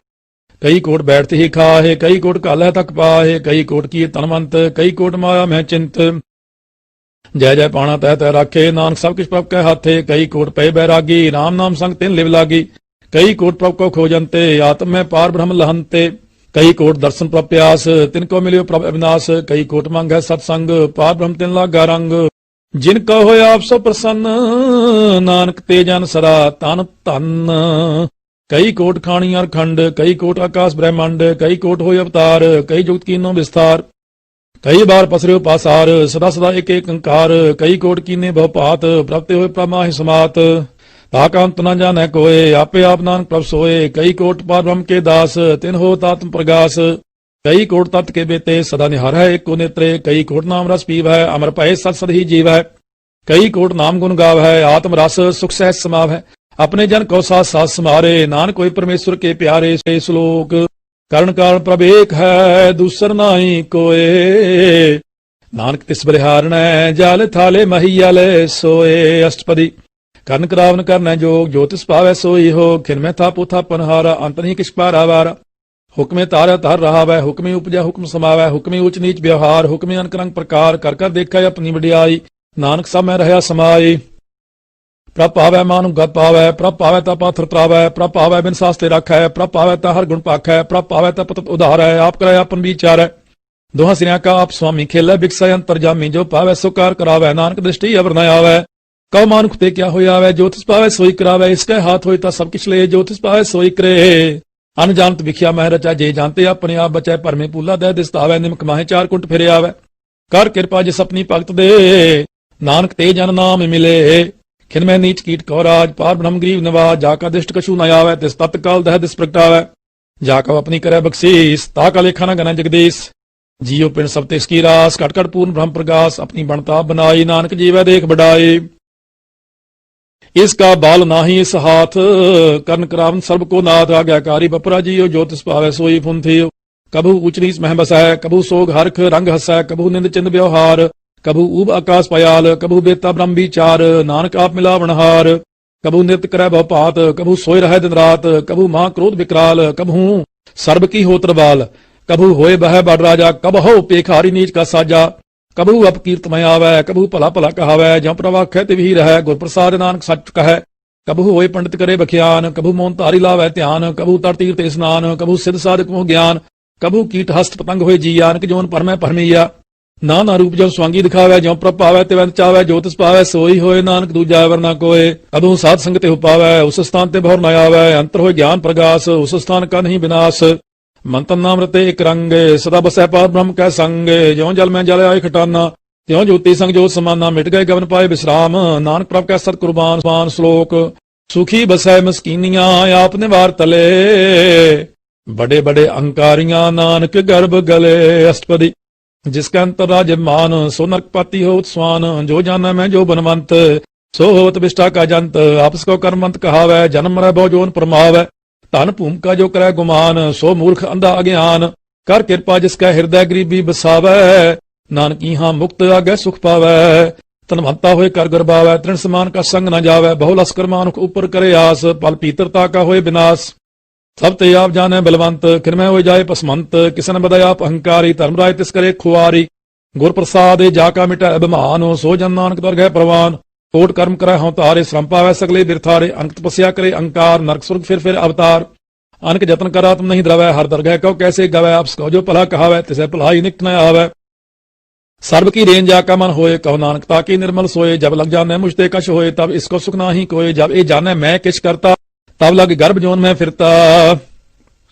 कई कोट बैठते ही खाहे, कई कोट कालह तक पाहे, कई कोट किए तनवंत, कई कोट माया में चिंत। जय जय पाणा तह तह राखे, नानक सब किछ प्रभ के हाथे। कई कोट पे बैरागी, राम नाम संग तिन लिव लागी। कई कोट प्रभ को खोजंते, आत्म में पार ब्रह्म लहंते। कई कोट दर्शन प्रभ प्यास, तिनको मिलियो प्रभ अविनाश। कई कोट मंग है सत्संग, पार ब्रह्म तिन लागा रंग। जिनका होय आप सो प्रसन्न, नानक ते जन सदा तन धन। कई कोट खाणी और खंड, कई कोट आकाश ब्रह्मांड, कई कोट होय अवतार, कई जुगत कीनो विस्तार। कई बार पसरे पासार, सदा सदा एक एक अंकार। कई कोट कीने बहु पात, प्रभते होय प्रमाहि समात। ताका अंत न जाने कोय, आपे आप नानक प्रभ सोए। कई कोट पार ब्रह्म के दास, तिन होत आत्म प्रगास। कई कोट तत् के बेते सदा निहार है एको नेत्रे, कई कोट नाम रस पीव है अमर भय सत सद ही जीव है, कई कोट नाम गुण गाव है आत्म रस सुख सहज समाव है, अपने जन को साथ साथ समारे, नानक कोई परमेश्वर के प्यारे। से श्लोक कर्ण कारण प्रभ एक है दूसर नाई कोए, नानक तिस बलिहारण जाल थाले महियल सोए। अष्टपदी कर्ण करावन करना जोग, जो तिस पावै सोई हो, खिन में था पुथा पनहारा, अंत नहीं किस पारा वारा, हुक्मे तारा तार रहा वै, हुक्मे उपजा हुक्म समावै, हुक्मे ऊच नीच व्यवहार, हुक्मे अनक रंग प्रकार, कर कर देखा अपनी वडियाई, नानक सब में रहा समाई। प्रभ पावै मानु गत पावै, प्रभ पावै ता पाथर त्रावै, प्रभ पावै बिन सास्ते रखै, प्रभ पावै ता हर गुण पाखै, प्रभ पावै ता पतत उधार है, आप कराय अपन विचार है, दोहा सिरिया का आप स्वामी खेलै, बिकसै अंतरजामी, जो पावै सो कार करावै, नानक दृष्टि अवर न आवै, कौ मानुख ते क्या होया वै, जो तिस पावै सोई करावै, इसके हाथ होई ता सब किछ ले, जो तिस पावै सोई करे। अनजानत विख्या मह रचा, जे जानते अपने आप बचै, भरमे पूला दह दिसतावै, निमक माहे चार कुंट फिरे आवै, कर कृपा जिस अपनी भगत दे, नानक ते जन नाम मिले, खिन में नीच कीट कौराज, पार ब्रह्म गरीब नवाज, जाका दिष्ट कछु न आवै, तिस तत्काल दह दिस प्रगटावै, जाका अपनी करे बख्शीस, ताका लेखा न गना जगदीश, जियो पिंड सब तिसकी रास, कट कट पूर्ण ब्रह्म प्रकाश, अपनी बनता बनाई, नानक जीवै देख बढ़ाई, इसका बाल नाही इस हाथ, कर्ण करावन सर्व को नाथ, आज्ञाकारी बपरा जियो, जो तिस पावै सोई फुन थियो, कभू ऊच नीच मह बसै, कभू सोग हरख रंग हसै, कभू निंद चिंद व्यवहार, कभू ऊब आकाश पयाल, कभू बेता ब्रह्म विचार, नानक आप मिलावनहार, कभू नृत्य करे भव पात, कभू सोय रहे दिन रात, कभू मां क्रोध विकराल, कभू सर्ब की होत्र बाल, कभू होए बह बड़ राजा, कब हो पेखारी नीच का साजा, कभू अपकीर्त में आवै, कभू भला भला कहावै, ज्यों प्रवाख्य तिवही रह, गुर प्रसाद नानक सच कहे, कभू होए पंडित करे बख्यान, कभू मोन तारी लावै ध्यान, कभू तर तीर्थ स्नान, कभू सिद्ध साधक मोह ज्ञान, कभू कीट हस्त पतंग होए जियान, कि जोन परमै परमैया, नाना रूप जो स्वांगी दिखावै, ज्यों प्रभ पावै तिवंत चावै, जो तिस पावै सोई होए, नानक दूजा वरना कोय, कभू साध संग ते पावै, उस स्थान ते भौर न आवै, अंतर होए ज्ञान प्रगास, उस स्थान का नहीं विनाश, मंतन नाम रते एक रंग, सदा बसै पार ब्रह्म कै संग, ज्यों जल में जल आए खटाना, त्यों ज्योति संग जो समाना, मिट गए गवन पाए विश्राम, नानक प्रभ कै सत कुर्बान। श्लोक सुखी बसै मस्कीनियां आपने वार तले, बड़े बड़े अहंकारियां नानक गर्भ गले। अष्टपदी जिसके अंतर राज मान, सो नरकपाती होत स्वान, जो जाना मैं जो बनवंत, सो होत विष्ठा का जंत, आपस को कर्मंत कहावै, जन्म मरै बहु जोन परमावै, धन भूमिका जो करे गुमान, सो मूर्ख अंधा अज्ञान, कर कृपा जिसका हृदय गरीबी बसावै, नानक यहाँ मुक्त आगे सुख पावै, तनवंता होए कर गर्भावै, तृण समान का संग न जावै, बहु लस्कर मानुख ऊपर करे आस, पल पीतरता का होए विनाश, सब ते आप जाने बलवंत, खिरमय हो जाए पसमंत, किसन बदय आप अहंकारी, धर्मराय तिस करे खुआरी, गुर प्रसाद जाका मिटा अभिमान, सो जन नानक दर गए प्रवान, कोट कर्म करे हों तारे, श्रम पावै सगले बिरथारे, अंक तपस्या करे अंकार, नरक सुर्ग फिर अवतार, अनक जतन करा तुम नहीं द्रवै, हर दरगह कहो कैसे गवै, आप सको जो भला कहावै, तिसे भलाई निकट न आवै, सर्व की रेन जाका मन होए, कहो नानक ताकि निर्मल सोए, जब लग जाने मुझते कश होए, तब इसको सुख नाही कोय, जब ये जाने मैं किछ करता, तब लग गर्भ जोन में फिरता,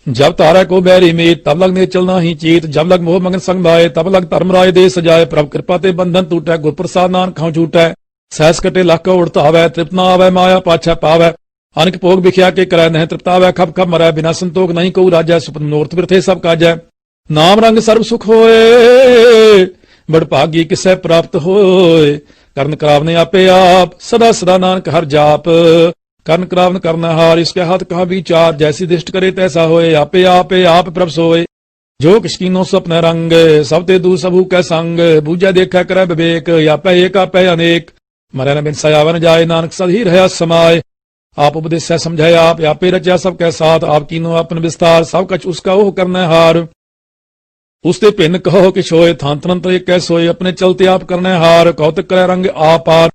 जब तारा को बैरी मीत, तब लग नेचल नाही चीत, जब लग मोह मगन संग भाए, तब लग धर्मराय दे सजाए, प्रभ कृपा ते बंधन टूटै, गुर प्रसाद नानक खाओ छूटै, सहस कटे लख उड़ता आवे, तृप्त न आवे माया पाछा पावै, अनक भोग बिख्या के करੈ नहीं तृप्तावै, खप खप मरै, बिना संतोख नहीं को राजै, सुपन मनोरथ बिरथे सब काजै, नाम रंग सर्व सुख होए, बड़ भागी किसै प्राप्त होए, कर्ण करावने आपे आप, सदा सदा नानक हर जाप, कर्ण करावन करना हार, इसके हाथ कहा विचार, जैसी दृष्ट करे तैसा होए, आपे आपे आप प्रभ सोए, जो किसकीनो सपने रंग, सब ते दू सबू कै संग, बूझा देखा करे विवेक, आपे एक आपे अनेक, मरै न बिन सयावन जाए, नानक सद ही रहा समाय, आप उपदेश समझाए आप, आपे रचा सबके साथ, आप कीनो अपन विस्तार, सब कछ उसका ओह करना हार, उसते भिन्न कहो कि सोए, थान तंत्र एक सोए, अपने चलते आप करने हार, कौतक करे रंग आपार,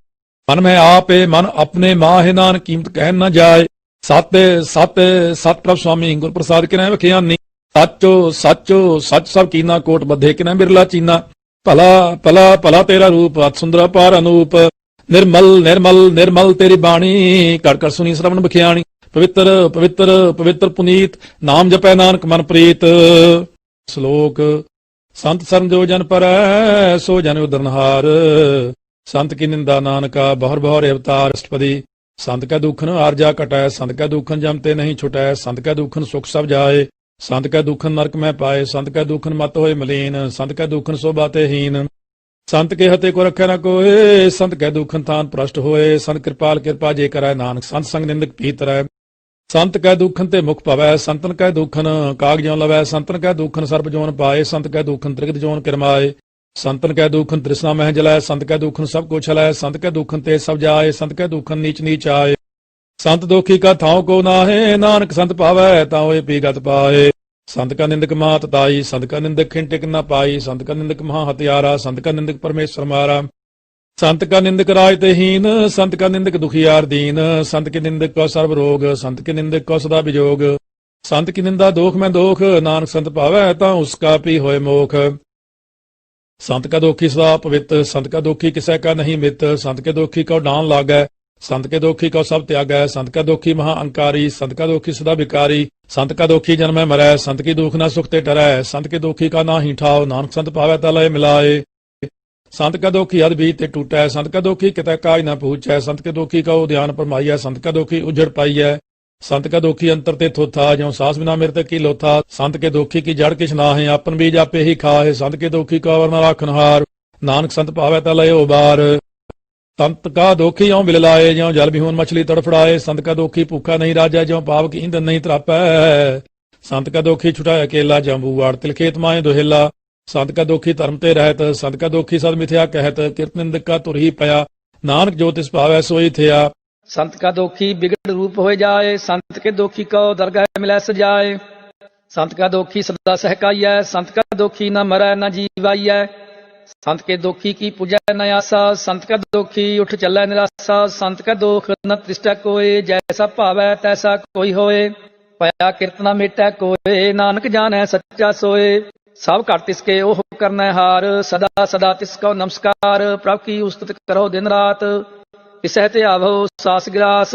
मन में आपे मन अपने माहे, नान कीमत कह न जाए, सत सत सत प्रभ स्वामी गुर प्रसाद किने वखियानी, सचो सचो सच सब कीना, कोट बधे किने बिरला चीना, भला भला भला तेरा रूप, अत सुंदर पार अनूप, निर्मल निर्मल निर्मल तेरी बाणी, कर कर सुनी श्रवण बखियाणी, पवित्र पवित्र पवित्र पुनीत, नाम जपै नानक मन प्रीत। श्लोक संत सरन जो जन पर सो जन उदरनहार, संत की निंदा नानका बहुर बहुर अवतार। अष्टपदी संत का दुखन आरजा कटै, संत का दुखन जमते नहीं छुटै, संत का दुखन सुख सब जाए, ਸੰਤ ਕੈ ਦੁਖਨ ਨਰਕ ਮੈਂ ਪਾਏ, ਸੰਤ ਕੈ ਦੁਖਨ ਮਤ ਹੋਏ ਮਲੀਨ, ਸੰਤ ਕੈ ਦੁਖਨ ਸੋਭਾ ਤੇ ਹੀਨ। ਸੰਤ ਕੇ ਹਤੇ ਕੋ ਰੱਖੈ ਨ ਕੋਏ, ਸੰਤ ਕੈ ਦੁਖਨ ਥਾਨ ਪ੍ਰਸ਼ਟ ਹੋਏ। ਸੰਤ ਕਿਰਪਾਲ ਕਿਰਪਾ ਜੇ ਕਰੈ, ਨਾਨਕ ਸੰਤ ਸੰਗ ਨਿੰਦਕ ਭੀਤਰੈ। ਸੰਤ ਕੈ ਦੁਖਨ ਤੇ ਮੁਖ ਭਵੈ, ਸੰਤਨ ਕੈ ਦੁਖਨ ਕਾਗ ਜਿਉ ਲਵੈ। ਸੰਤਨ ਕੈ ਦੁਖਨ ਸਰਬ ਜੋਨ ਪਾਏ, ਸੰਤ ਕੈ ਦੁਖਨ ਤ੍ਰਿਗਤ ਜੋਨ ਕਿਰਮਾਏ। ਸੰਤਨ ਕੈ ਦੁਖਨ ਤ੍ਰਿਸ਼ਨਾ ਮਹਿ ਜਲੈ, ਸੰਤ ਕੈ ਦੁਖਨ ਸਭ ਕੁਛ ਹਲੈ। ਸੰਤ ਕੈ ਦੁਖਨ ਤੇ ਸਭ ਜਾਏ, ਸੰਤ ਕੈ ਦੁਖਨ ਨੀਚ ਨੀਚ ਆਏ। ਸੰਤ ਦੋਖੀ ਕਾ ਥਾਉ ਕੋ ਨਾਹੇ, ਨਾਨਕ ਸੰਤ ਭਾਵੈ ਤਾਂ ਹੋਏ ਪੀਗਤ ਪਾਏ। ਸੰਤ ਕਾ ਨਿੰਦਕ ਮਾਤ ਤਾਈ, ਸੰਤ ਕਾ ਨਿੰਦਕ ਖਿਨ ਟਿਕ ਨ ਪਾਈ। ਸੰਤ ਕਾ ਨਿੰਦਕ ਮਹਾ ਹਤਿਆਰਾ, ਸੰਤ ਕਾ ਨਿੰਦਕ ਪਰਮੇਸ਼ਰ ਮਾਰਾ। ਸੰਤ ਕਾ ਨਿੰਦਕ ਰਾਜ ਤੇ ਹੀਨ, ਸੰਤ ਕਾ ਨਿੰਦਕ ਦੁਖੀਆਰ ਦੀਨ। ਸੰਤ ਕੇ ਨਿੰਦਕ ਕੋ ਸਰਬ ਰੋਗ, ਸੰਤ ਕੇ ਨਿੰਦਕ ਕੋ ਸਦਾ ਵਿਜੋਗ। ਸੰਤ ਕੀ ਨਿੰਦਾ ਦੋਖ ਮੈਂ ਦੋਖ, ਨਾਨਕ ਸੰਤ ਭਾਵੈ ਤਾਂ ਉਸਕਾ ਪੀ ਹੋਏ ਮੋਖ। ਸੰਤ ਕਾ ਦੋਖੀ ਸਦਾ ਪਵਿੱਤ, ਸੰਤ ਕਾ ਦੋਖੀ ਕਿਸੈ ਕਾ ਨਹੀਂ ਮਿਤ। ਸੰਤ ਕੇ ਦੋਖੀ ਕਉ ਡਾਨ ਲਾਗੈ, ਸੰਤ ਕੇ ਦੋਖੀ ਕਉ ਸਭ ਤਿਆਗੈ। ਸੰਤ ਕਾ ਦੋਖੀ ਮਹਾ ਅੰਕਾਰੀ, ਸੰਤ ਕਾ ਦੋਖੀ ਸਦਾ ਵਿਕਾਰੀ। ਸੰਤ ਕਾ ਦੋਖੀ ਜਨਮੈ ਮਰੈ, ਸੰਤ ਕੀ ਦੁਖ ਨਾ ਸੁਖ ਤੇ ਟਰੈ। ਸੰਤ ਕੇ ਦੋਖੀ ਕਾ ਨਾਹੀ ਠਾਉ, ਨਾਨਕ ਸੰਤ ਭਾਵੈ ਤਾ ਲਏ ਮਿਲਾਏ। ਸੰਤ ਕਾ ਦੋਖੀ ਅਦ ਬੀਜ ਤੇ ਟੂਟੈ, ਸੰਤ ਕਾ ਦੋਖੀ ਕਿਤੈ ਕਾਜ ਨਾ ਪੂਛੈ। ਸੰਤ ਕੇ ਦੋਖੀ ਕਉ ਧਿਆਨ ਪਰਮਾਈਐ, ਸੰਤ ਕਾ ਦੋਖੀ ਉਜੜ ਪਾਈਐ। ਸੰਤ ਕਾ ਦੋਖੀ ਅੰਤਰ ਤੇ ਥੋਥਾ, ਜਿਉ ਸਾਸ ਬਿਨਾ ਮਿਰਤ ਕੀ ਲੋਥਾ। ਸੰਤ ਕੇ ਦੋਖੀ ਕੀ ਜੜ ਕਿਛ ਨਾਹੇ, ਆਪਨ ਬੀਜ ਆਪੇ ਹੀ ਖਾਏ। ਸੰਤ ਕੇ ਦੋਖੀ ਕਾ ਵਰ ਨ ਰਾਖਨਹਾਰ, ਨਾਨਕ ਸੰਤ ਭਾਵੈ ਤਾ ਲਏ ਉਬਾਰ। ਸੰਤ ਕਾ ਦੋਖੀ ਇਉ ਬਿਲ ਲਾਏ, ਜਿਉ ਜਲ ਬਿਹੂਨ ਮਛਲੀ ਤੜਫੜਾਏ। ਸੰਤ ਕਾ ਦੋਖੀ ਭੂਖਾ ਨਹੀਂ ਰਾਜੈ, ਜਿਉ ਪਾਵਕ ਈਂਧਨ ਨਹੀਂ ਤਰਾਪੈ। ਸੰਤ ਕਾ ਦੋਖੀ ਛੁਟਾਇ ਅਕੇਲਾ, ਜੰਬੂ ਵਾੜ ਤਿਲ ਖੇਤ ਮਾਏ ਦੁਹੇਲਾ। ਸੰਤ ਕਾ ਦੋਖੀ ਧਰਮ ਤੇ ਰਹਿਤ, ਸੰਤ ਕਾ ਦੋਖੀ ਸਦ ਮਿਥਿਆ ਕਹਿਤ। ਕਿਰਤ ਨਿੰਦਕ ਕਾ ਧੁਰ ਹੀ ਪਿਆ, ਨਾਨਕ ਜੋ ਤਿਸ ਭਾਵੈ ਸੋਈ ਥਿਆ। संत का दोखी बिगड़ रूप हो जाए, संत के दोखी को दरगाह मिलै सजाए। संत का दोखी सदा सहकाइयै, संत का दोखी न मरै न जीवाइयै। संत के दोखी की पूजै न आसा, संत का दोखी उठ चलै निरासा। संत का दोख न त्रिष्टै कोय, जैसा भावै तैसा कोई होए। पया किरत न मिटै कोय, नानक जानै सच्चा सोए। सब घट तिसके ओह करनै हार, सदा सदा तिसको नमस्कार। प्रभु की उस्तत करो दिन रात, तिसै ते आवो सास गिरास।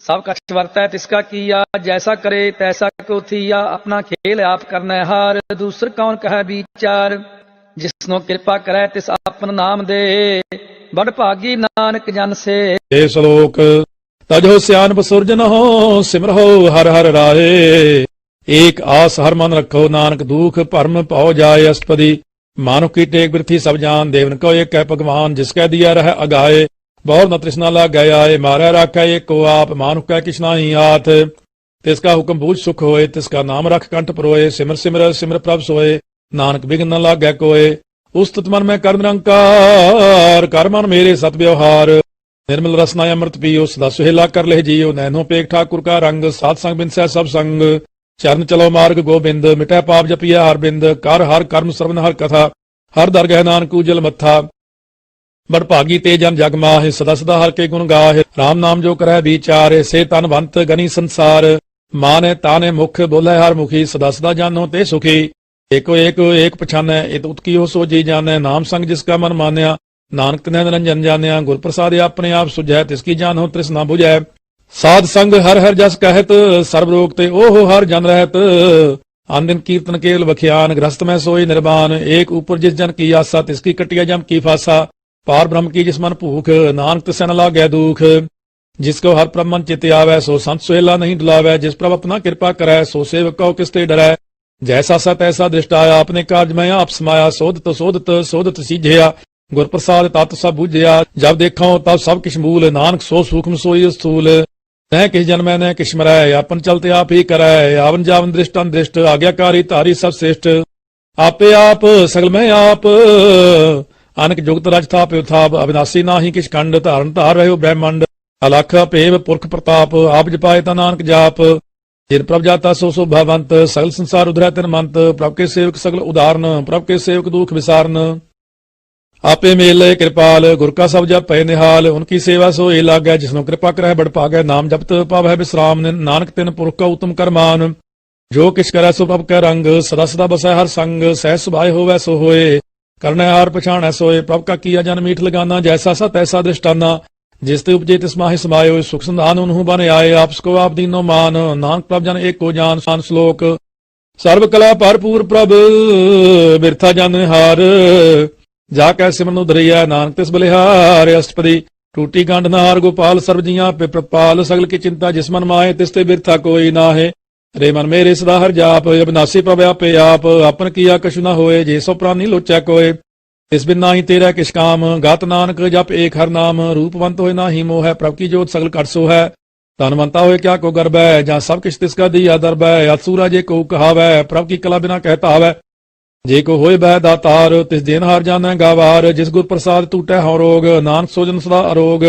सब कछ वरतै तिसका किया, जैसा करे तैसा को थिया। अपना खेल आप करनै हार, दूसर कौन कह विचार। जिसनो कृपा करै तिस आपन नाम दे, बड़ भागी नानक जन से। ਇਹ ਸ਼ਲੋਕ ਤਜੋ ਸਿਆਨਪ ਸੁਰਜਨ ਹੋ, ਸਿਮਰਹੁ ਹਰ ਹਰ ਰਾਏ। ਏਕ ਆਸ ਹਰ ਮਨ ਰੱਖੋ, ਨਾਨਕ ਦੁਖ ਭਰਮ ਭਉ ਜਾਏ ਅਸਪਦੀ। ਮਾਨੁ ਕੀ ਟੇਕ ਬਿਰਥੀ ਸਭ ਜਾਨ, ਦੇਵਨ ਕੋ ਏਕ ਹੈ ਭਗਵਾਨ। ਜਿਸਕੈ ਦਿਆ ਰਹਿ ਅਗਾਏ, बहुर न तृष्णा लाग आए। मारै राखै एक को आप, मानुख कै किछ नाहि हाथ। तिसका हुक्म बूझ सुख होए, तिसका नाम रख कंठ परोए। सिमर सिमर सिमर प्रभ सोए, नानक बिघन न लागै कोय। उस्तत मन में कर निरंकार, कर मन मेरे सत व्यवहार। निर्मल रसना अमृत पियो, सदा सुहेला कर ले जियो। नैनो पेख ठाकुर का रंग, साध संग बिनसै सब संग। चरण चलो मार्ग गोबिंद, मिटै पाप जपिया हर बिंद। कर हर कर्म श्रवण हर कथा, हर दरगह नानक उजल मत्था। बड़ भागी ते जन जग माहे, सदा सदा हर के गुण गाहे। राम नाम जो करੈ विचारे, से तन वंत गनी संसार। माने ताने मुख बोले हर मुखी, सदा सदा जानो ते सुखी। एको एक पछानै, इत उतकी हो सो जी जानै। नाम संग जिसका मन मान्या, नानक तिन्है निरंजन जान्या। गुर प्रसाद अपने आप सुझै, तिसकी जान हो तृष्णा बुझै। साध संग हर हर जस कहत, सर्व रोग ते ओहो हर जन रहत। आन दिन कीर्तन केवल बखियान, गृहस्थ में सोई निर्वाण। एक ऊपर जिस जन की आसा, तिसकी कटिया जम की फासा। पार ब्रह्म की जिस मन भूख, नानक तिसै न लागै दुख। जिसको हर प्रभ मन चित आवै, सो संत सुहेला नहीं डुलावै। जिस प्रभ अपना कृपा करै, सो सेवक कहो किसते डरै। जैसा सा तैसा दृष्ट आया, अपने कार्ज में आप समाया। सोधत सोधत सोधत सीझिया, गुर प्रसाद तत सब बुझिया। जब देखो तब सब किछ मूल, नानक सो सूक्ष्म सोई स्थूल। न किस जन्मै न किछ मरै, आपन चलते आप ही करै। आवन जावन दृष्ट अनदृष्ट, आज्ञाकारी तारी सब श्रेष्ठ। आपे आप सगल में आप, अनक जुगत रज थाप उथाप। अविनाशी नाही किछ खंड, धारण धार रहो ब्रह्मंड। अलख अपेव पुरख प्रताप, आप जपाए ता नानक जाप। जिन प्रभ जाता सो सो भवंत, सगल संसार उधरै तिन मंत। प्रभ के सेवक सगल उदाहरण, प्रभ के सेवक दुख विसारन। आपे मेल कृपाल, गुर का सब जप पै निहाल। उनकी सेवा सो ए लागै, जिसनो कृपा करੈ बड़ भागै। नाम जपत पावै विश्राम, नानक तिन पुरख का उत्तम करमान। जो किछ करै सो प्रभ कै रंग, सदा सदा बसै हर संग। सहज सुभाए होवै सो होए, करनै हार पछाणै सोए। प्रभ का किया जन मीठ लगाना, जैसा सा तैसा दृष्टाना। जिस ते उपजे तिस माहि समायो, सुख संधान उन्हु बन आए। आपस को आप दीनो मान, नानक प्रभ जन एक को जान। सान श्लोक सर्व कला भरपूर प्रभ, बिरथा जन हार। जाकै सिमरन उधरैया, नानक तिस बलिहार। अष्टपदी टूटी गंढ नार गोपाल, सर्व जियां पे प्रपाल। सगल की चिंता जिस मन माहे, तिस ते बिरथा कोई नाहे। ਰੇ ਮਨ ਮੇਰੇ ਸਦਾ ਹਰ ਜਾਪ ਅਬਿਨਾਸੀ ਪ੍ਰਭ ਆਪੇ ਆਪ ਆਪਨ ਕੀਆ ਕਛੁ ਨ ਹੋਏ ਜੇ ਸੋ ਪ੍ਰਾਨੀ ਲੋਚੈ ਕੋਏ ਇਸ ਬਿਨ ਨਾਹੀ ਤੇਰਾ ਕਿਛ ਕਾਮ ਗਾਤ ਨਾਨਕ ਜਪ ਏਕ ਹਰ ਨਾਮ ਰੂਪਵੰਤ ਹੋਏ ਨਾਹੀ ਮੋਹ ਹੈ ਪ੍ਰਭ ਕੀ ਜੋਤ ਸਗਲ ਘਟ ਸੋ ਹੈ ਧਨਵੰਤਾ ਹੋਏ ਕਿਆ ਕੋ ਗਰਬ ਹੈ ਜਾਂ ਸਭ ਕਿਛ ਤਿਸ ਕਾ ਦੀਆ ਦਰਬ ਹੈ ਅਤਸੂਰਾ ਜੇ ਕੋ ਕਹਾਵੈ ਪ੍ਰਭ ਕੀ ਕਲਾ ਬਿਨਾ ਕਹਿਤਾ ਹਵੈ ਜੇ ਕੋ ਹੋਏ ਬਹਿ ਦਾਤਾਰ ਤਿਸ ਦੇਨ ਹਾਰ ਜਾਣੈ ਗਾਵਾਰ ਜਿਸ ਗੁਰ ਪ੍ਰਸਾਦ ਟੂਟੈ ਹਉ ਰੋਗ ਨਾਨਕ ਸੋਜਨ ਸਦਾ ਅਰੋਗ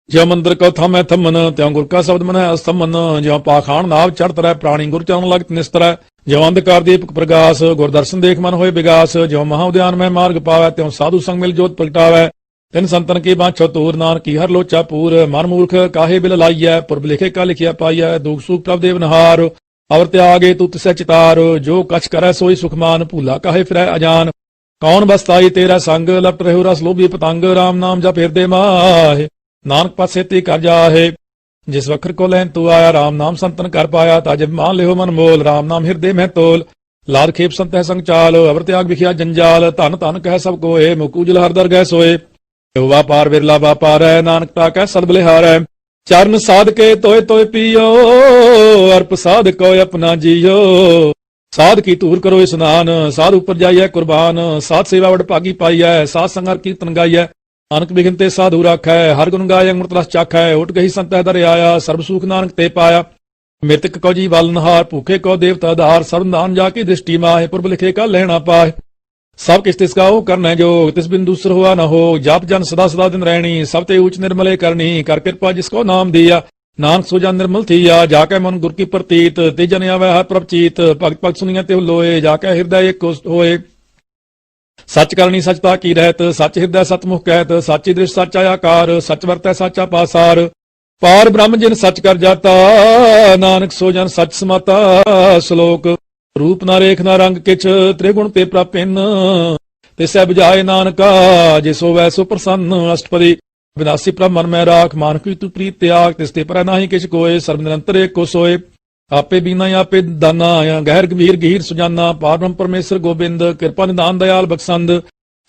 ਜਿਉ ਮੰਦਰ ਕੋ ਥਮੈ ਥਮਨ ਤਿਉ ਗੁਰ ਕਾ ਸ਼ਬਦ ਮਨੈ ਅਸਥਮਨ ਜਿਉ ਪਾਖਾਨ ਨਾਵ ਚੜਤ ਰਹਿ ਪ੍ਰਾਣੀ ਗੁਰ ਚਰਨ ਲਗਤ ਨਿਸਤਰੈ ਜਿਉ ਅੰਧਕਾਰ ਦੀਪਕ ਪ੍ਰਗਾਸ ਗੁਰ ਦਰਸ਼ਨ ਦੇਖ ਮਨ ਹੋਏ ਵਿਗਾਸ ਜਿਉ ਮਹਾ ਉਦਿਆਨ ਮੈਂ ਮਾਰਗ ਪਾਵੈ ਤਿਉ ਸਾਧੂ ਸੰਗ ਮਿਲ ਜੋਤ ਪ੍ਰਗਟਾਵੈ ਤਿਨ ਸੰਤਨ ਕੀ ਬਾਛੋ ਤੂਰ ਨਾਨਕ ਕੀ ਹਰ ਲੋਚਾ ਪੂਰ ਮਨ ਮੂਰਖ ਕਾਹੇ ਬਿਲ ਲਾਈਐ ਪੁਰਬ ਲਿਖੇ ਕਾ ਲਿਖਿਆ ਪਾਈਐ ਦੁਖ ਸੁਖ ਪ੍ਰਭ ਦੇਵ ਨਹਾਰ ਅਵਰ ਤਿਆਗੇ ਤੂ ਤਿਸੈ ਚਿਤਾਰ ਜੋ ਕਛ ਕਰੈ ਸੋਈ ਸੁਖਮਾਨ ਭੂਲਾ ਕਾਹੇ ਫਿਰੈ ਅਜਾਨ ਕੌਣ ਬਸਤਾਈ ਤੇਰਾ ਸੰਗ ਲਪਟ ਰਹਿਓ ਰਸ ਲੋਭੀ ਪਤੰਗ ਰਾਮ ਨਾਮ ਜਪ ਹਿਰਦੇ ਮਾਹਿ ਨਾਨਕ ਪਾਸੇ ਤੇ ਕਰ ਜਾਹੇ ਜਿਸ ਵਖਰ ਕੋ ਲੈਨ ਤੂੰ ਆਇਆ ਰਾਮ ਨਾਮ ਸੰਤਨ ਕਰ ਪਾਇਆ ਤਾਜ ਮਾਨ ਲਿਓ ਮਨ ਮੋਲ ਰਾਮ ਨਾਮ ਹਿਰਦੇ ਮੈਂ ਤੋਲ ਲਾਦ ਖੇਪ ਸੰਤਹਿ ਸੰਗ ਚਾਲ ਅਵਰ ਤਿਆਗ ਵਿਖਿਆ ਜੰਜਾਲ ਧਨ ਧਨ ਕਹਿ ਸਭ ਕੋਏ ਮੁਕੂਜਲ ਹਰ ਦਰ ਗਏ ਸੋਏ ਹੋਵਾ ਪਾਰ ਵਿਰਲਾ ਵਾਪਾਰੈ ਨਾਨਕ ਤਾ ਕਹਿ ਸਦ ਬਲਿਹਾਰੈ ਚਰਨ ਸਾਧ ਕੇ ਤੋਏ ਤੋਏ ਪੀਓ ਅਰਪ ਸਾਧ ਕੋ ਆਪਣਾ ਜੀਓ ਸਾਧ ਕੀ ਧੂਰ ਕਰੋ ਇਸਨਾਨ ਸਾਧ ਉਪਰ ਜਾਈਐ ਕੁਰਬਾਨ ਸਾਧ ਸੇਵਾ ਵਡ ਭਾਗੀ ਪਾਈਐ ਸਾਧ ਸੰਗਰ ਕੀਰਤਨ ਗਾਈਐ ਨਾਨਕ ਬਿਗਨ ਤੇ ਸਾਧੂ ਰਾਖੈ ਹਰ ਗੁਣ ਗਾਇ ਅੰਮ੍ਰਿਤ ਰਸ ਚਾਖੈ ਉਠ ਗਈ ਸੰਤਹਿ ਦਰ ਆਇਆ ਸਰਬ ਸੁਖ ਨਾਨਕ ਤੇ ਪਾਇਆ ਮਿਰਤਕ ਕੋ ਜੀ ਵਲ ਨਹਾਰ ਭੂਖੇ ਕੋ ਦੇਵਤਾ ਆਧਾਰ ਸਰਬ ਨਾਮ ਜਾ ਕੇ ਦ੍ਰਿਸ਼ਟੀ ਮਾਹਿ ਪੁਰਬ ਲਿਖੇ ਕਾ ਲੈਣਾ ਪਾਏ ਸਭ ਕਿਛ ਤਿਸ ਕਾ ਉਹ ਕਰਨਾ ਜੋਗ ਤਿਸ ਬਿਨ ਦੂਸਰ ਹੋਆ ਨ ਹੋ ਜਪ ਜਨ ਸਦਾ ਸਦਾ ਦਿਨ ਰਹਿਣੀ ਸਭ ਤੇ ਊਚ ਨਿਰਮਲੇ ਕਰਨੀ ਕਰ ਕਿਰਪਾ ਜਿਸ ਕੋ ਨਾਮ ਦੀਆ ਨਾਨਕ ਸੋ ਜਨ ਨਿਰਮਲ ਥੀਆ ਜਾ ਕੇ ਮਨ ਗੁਰ ਕੀ ਪ੍ਰਤੀਤ ਤੇ ਜਨ ਆਵੈ ਹਰ ਪ੍ਰਭ ਚੀਤ ਭਗਤ ਭਗਤ ਸੁਨੀਆਂ ਤੇ ਲੋਏ ਜਾ ਕੇ ਹਿਰਦੈ ਏਕ ਹੋਏ ਸੱਚ ਕਰਨੀ ਸਚਤਾ ਕੀ ਰਹਿਤ ਸੱਚ ਹਿਰਦੈ ਸਤਮੁਖ ਕਹਿਤ ਸਾਚੀ ਦ੍ਰਿਸ਼ ਸੱਚ ਆਕਾਰ ਸੱਚ ਵਰਤੈ ਸਾਚਾ ਪਾਸਾਰ ਪਾਰ ਬ੍ਰਹਮ ਜਿਨ ਸੱਚ ਕਰ ਜਾਤਾ ਨਾਨਕ ਸੋ ਜਨ ਸੱਚ ਸਮਾਤਾ ਸ਼ਲੋਕ ਰੂਪ ਨਾ ਰੇਖ ਨਾ ਰੰਗ ਕਿਛ ਤ੍ਰਿਗੁਣ ਤੇ ਪ੍ਰਪਿੰਨ ਤਿਸੈ ਬੁਝਾਏ ਨਾਨਕਾ ਜਿਸ ਹੋਵੈ ਸੋ ਪ੍ਰਸੰਨ ਅਸ਼ਟਪਦੀ ਵਿਨਾਸੀ ਪ੍ਰਭ ਮਨ ਮੈਂ ਰਾਖ ਮਾਨਕ ਕੀ ਤੂ ਪ੍ਰੀਤ ਤਿਆਗ ਤਿਸ ਤੇ ਪਰੈ ਨਾਹੀ ਕਿਛ ਕੋਏ ਸਰਬ ਨਿਰੰਤਰ ਏਕੋ ਸੋਏ ਆਪੇ ਬੀਨਾ ਆਪੇ ਦਾਨਾ ਗਹਿਰ ਗੰਭੀਰ ਗਹੀਰ ਸੁਜਾਨਾ ਪਾਰ ਬ੍ਰਹਮ ਪਰਮੇਸ਼ਰ ਗੋਬਿੰਦ ਕਿਰਪਾ ਨਿਦਾਨ ਦਇਆਲ ਬਖਸ਼ੰਦ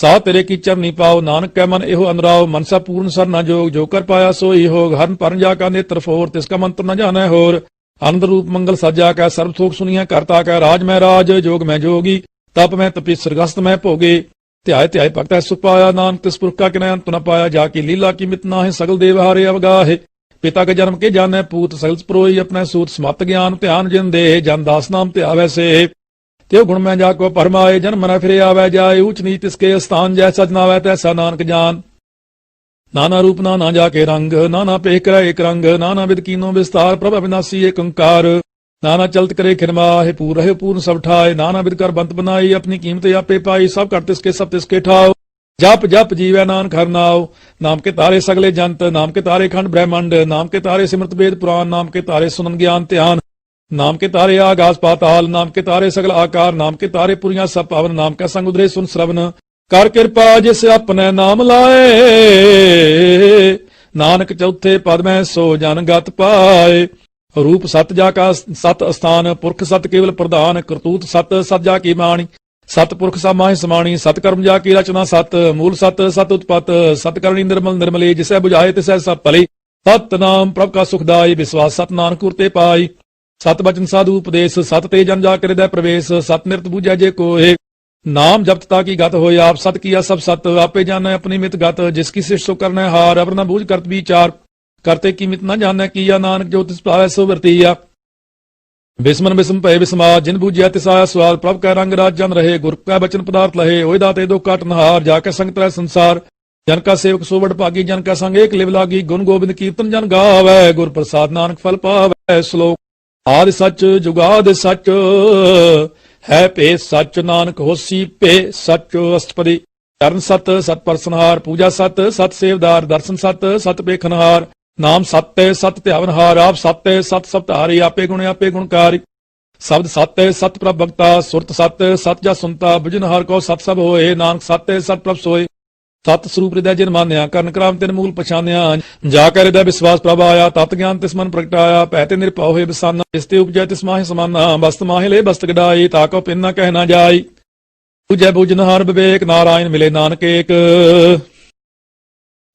ਸਾਹ ਤੇਰੇ ਕੀ ਚਰਨੀ ਪਾਓ ਨਾਨਕ ਕੈ ਮਨ ਇਹੋ ਅਨਰਾਓ ਮਨਸਾ ਪੂਰਨ ਸਰਨਾ ਜੋਗ ਜੋ ਕਰ ਪਾਇਆ ਸੋਈ ਹੋਗ ਹਰਨ ਪਰਨ ਜਾ ਕਾ ਨੇਤਰ ਫੋਰ ਤਿਸ ਕਾ ਮੰਤਰ ਨ ਜਾਣੈ ਹੋਰ ਆਨੰਦ ਰੂਪ ਮੰਗਲ ਸਾਜਾ ਕੈ ਸਰਬ ਥੋਕ ਸੁਨੀਆਂ ਕਰਤਾ ਕੈ ਰਾਜ ਮੈਂ ਰਾਜ ਜੋਗ ਮੈਂ ਜੋਗੀ ਤਪ ਮੈਂ ਤਪੀ ਸਰਗਸਤ ਮੈਂ ਭੋਗੇ ਧਿਆਏ ਧਿਆਏ ਭਗਤੈ ਸੁਖ ਪਾਇਆ ਨਾਨਕ ਤਿਸ ਪੁਰਖ ਕਾ ਕਿਨੈ ਅੰਤ ਨ ਪਾਇਆ ਜਾ ਕੀ ਲੀਲਾ ਕੀ ਮਿਤ ਨਾਹਿ ਸਗਲ ਦੇਵ ਹਾਰੇ ਅਵਗਾਹੇ ਪਿਤਾ ਕੇ ਜਨਮ ਕੇ ਜਾਣੈ ਪੂਤ ਸਗਲ ਪਰੋਈ ਆਪਣਾ ਸੂਤ ਸਮਤ ਗਿਆਨ ਧਿਆਨ ਜਿਨ ਦੇ ਜਨ ਦਾਸ ਨਾਮ ਧਿਆਵੈ ਸੇ ਤਿਉ ਗੁਣ ਮੈਂ ਜਾ ਕੋ ਪਰਮਾਏ ਜਨ ਮਨ ਫਿਰੇ ਆਵੈ ਜਾਏ ਊਚ ਨੀਚ ਤਿਸ ਕੇ ਸਥਾਨ ਜੈਸਾ ਜਨਾਵੈ ਤੈਸਾ ਨਾਨਕ ਜਾਨ ਨਾਨਾ ਰੂਪ ਨਾਨਾ ਜਾ ਕੇ ਰੰਗ ਨਾਨਾ ਪੇਖ ਕਰੈ ਏਕ ਰੰਗ ਨਾਨਾ ਵਿਦ ਕੀਨੋ ਵਿਸਤਾਰ ਪ੍ਰਭ ਅਬਿਨਾਸੀ ਏਕ ਓੰਕਾਰ ਨਾਨਾ ਚਲਤ ਕਰੇ ਖਿਰਮਾਹਿ ਪੂਰ ਰਹਿ ਪੂਰਨ ਸਭ ਠਾਏ ਨਾਨਾ ਵਿਦ ਕਰ ਬੰਤ ਬਨਾਈ ਆਪਣੀ ਕੀਮਤ ਆਪੇ ਪਾਈ ਸਭ ਕਰ ਤਿਸ ਕੇ ਸਭ ਤਿਸ ਕੇ ਠਾਓ ਜਪ ਜਪ ਜੀਵੈ ਨਾਨਕ ਹਰਿ ਨਾਉ ਨਾਮ ਕੇ ਤਾਰੇ ਸਗਲੇ ਜੰਤ ਨਾਮ ਕੇ ਤਾਰੇ ਖੰਡ ਬ੍ਰਹਮੰਡ ਨਾਮ ਕੇ ਤਾਰੇ ਸਿਮਰਤ ਵੇਦ ਪੁਰਾਨ ਨਾਮ ਕੇ ਤਾਰੇ ਸੁਨਨ ਗਿਆਨ ਧਿਆਨ ਨਾਮ ਕੇ ਤਾਰੇ ਆਗਾਸ ਪਾਤਾਲ ਨਾਮ ਕੇ ਤਾਰੇ ਸਗਲ ਆਕਾਰ ਨਾਮ ਕੇ ਤਾਰੇ ਪੁਰੀਆਂ ਸਭ ਪਾਵਨ ਨਾਮ ਕਾ ਸੰਗ ਉਦਰੇ ਸੁਨ ਸਰਵਨ ਕਰ ਕਿਰਪਾ ਜਿਸ ਆਪਣੇ ਨਾਮ ਲਾਏ ਨਾਨਕ ਚੌਥੇ ਪਦ ਮੈਂ ਸੋ ਜਨ ਗਤ ਪਾਏ ਰੂਪ ਸਤ ਜਾ ਕਾ ਸਤ ਅਸਥਾਨ ਪੁਰਖ ਸਤ ਕੇਵਲ ਪ੍ਰਧਾਨ ਕਰਤੂਤ ਸਤ ਸਤ ਜਾ ਕੀ ਬਾਣੀ ਸਤ ਪੁਰਖ ਸਮਾਹਿ ਸਮਾਣੀ ਸਤ ਕਰਮ ਜਾ ਕੀ ਰਚਨਾ ਸਤ ਮੂਲ ਸਤ ਸਤ ਉਤਪਤ ਸਤ ਕਰਨੀ ਨਿਰਮਲ ਨਿਰਮਲੀ ਜਿਸੈ 부ਝਾਏ ਤਿਸੈ ਸਭ ਭਲੀ ਸਤ ਨਾਮ ਪ੍ਰਭ ਕਾ ਸੁਖਦਾਈ ਵਿਸਵਾਸ ਸਤ ਨਾਨਕ ਉਰਤੇ ਪਾਈ ਸਤ ਬਚਨ ਸਾਧੂ ਉਪਦੇਸ਼ ਸਤ ਤੇ ਜਨ ਜਾ ਕਰਿਦੈ ਪ੍ਰਵੇਸ਼ ਸਤ ਨਿਰਤ ਬੂਝੈ ਜੇ ਕੋਏ ਨਾਮ ਜਪਤ ਤਾ ਕੀ ਗਤ ਹੋਏ ਆਪ ਸਤ ਕੀਆ ਸਭ ਸਤ ਆਪੇ ਜਾਣੈ ਆਪਣੀ ਮਿਤ ਗਤ ਜਿਸ ਕੀ ਸਿਸ਼ ਸੋ ਕਰਨੈ ਹਾਰ ਅਵਰ ਨ ਬੂਝ ਕਰਤ ਵਿਚਾਰ ਕਰਤੇ ਕੀ ਮਿਤ ਨ ਜਾਣੈ ਕੀਆ ਨਾਨਕ ਜੋ ਤਿਸ ਪਾਵੈ ਸੋ ਵਰਤੀਆ ਬਿਸਮਨ ਬਿਸਮ ਭਏ ਬਿਸਮਾ ਜਿਨ ਬੂਝਿਆ ਤਿਸ ਆਇਆ ਸਵਾਲ ਪ੍ਰਭ ਕੈ ਰੰਗ ਰਾਜ ਜਨ ਰਹੇ ਗੁਰ ਕੈ ਬਚਨ ਪਦਾਰਥ ਲਹੇ ਹੋਇ ਦਾਤੇ ਦੋ ਕਾਟ ਨਹਾਰ ਜਾ ਕੇ ਸੰਗ ਤਰੈ ਸੰਸਾਰ ਜਨ ਕਾ ਸੇਵਕ ਸੋ ਵਡ ਭਾਗੀ ਜਨ ਕਾ ਸੰਗ ਏਕ ਲਿਵ ਲਾਗੀ ਗੁਣ ਗੋਬਿੰਦ ਕੀਰਤਨ ਜਨ ਗਾਵੈ ਗੁਰ ਪ੍ਰਸਾਦ ਨਾਨਕ ਫਲ ਪਾਵੈ ਸ਼ਲੋਕ ਆਦਿ ਸੱਚ ਜੁਗਾਦ ਸੱਚ ਹੈ ਭੇ ਸੱਚ ਨਾਨਕ ਹੋਸੀ ਭੇ ਸੱਚ ਅਸ਼ਟਪਦੀ ਚਰਨ ਸਤ ਸਤ ਪਰਸਨਹਾਰ ਪੂਜਾ ਸਤ ਸਤ ਸੇਵਦਾਰ ਦਰਸ਼ਨ ਸਤ ਸਤ ਪੇਖਨਹਾਰ ਨਾਮ ਸਤਿ ਸਤ ਧਿਆਵਨਹਾਰ ਆਪ ਸਤਿ ਸਤ ਸਤਿ ਆਪੇ ਗੁਣ ਆਪੇ ਗੁਣਕਾਰੀ ਸ਼ਬਦ ਸਤਿ ਸਤ ਪ੍ਰਭ ਭਗਤਾ ਸੁਰਤ ਸਤ ਸਤ ਜਾ ਸੁਨਤਾ ਬੁਝਨ ਹਰ ਕੋ ਸਤ ਸਭ ਹੋਏ ਨਾਨਕ ਸਤਿ ਸਤ ਪ੍ਰਭ ਸੋਏ ਸਤ ਸਰੂਪ ਹਿਰਦੈ ਜਿਨ ਮਾਨਿਆ ਕਰਨ ਕਰਾਮ ਤਿਨ ਮੂਲ ਪਛਾਨਿਆ ਜਾ ਕਰ ਹਿਰਦੈ ਵਿਸਵਾਸ ਪ੍ਰਭ ਆਇਆ ਤਤ ਗਿਆਨ ਤਿਸ ਮਨ ਪ੍ਰਗਟਾਇਆ ਭੈ ਤੇ ਨਿਰਭਉ ਹੋਏ ਬਸਾਨਾ ਇਸ ਤੇ ਉਪਜੈ ਤਿਸ ਮਾਹਿ ਸਮਾਨਾ ਬਸਤ ਮਾਹਿ ਲੈ ਬਸਤ ਗਡਾਈ ਤਾਕੋ ਪਿੰਨ ਨ ਕਹਿ ਨ ਜਾਈ ਬੁਝੈ ਬੁਝਨ ਹਰ ਵਿਵੇਕ ਨਾਰਾਇਣ ਮਿਲੇ ਨਾਨਕ ਏਕ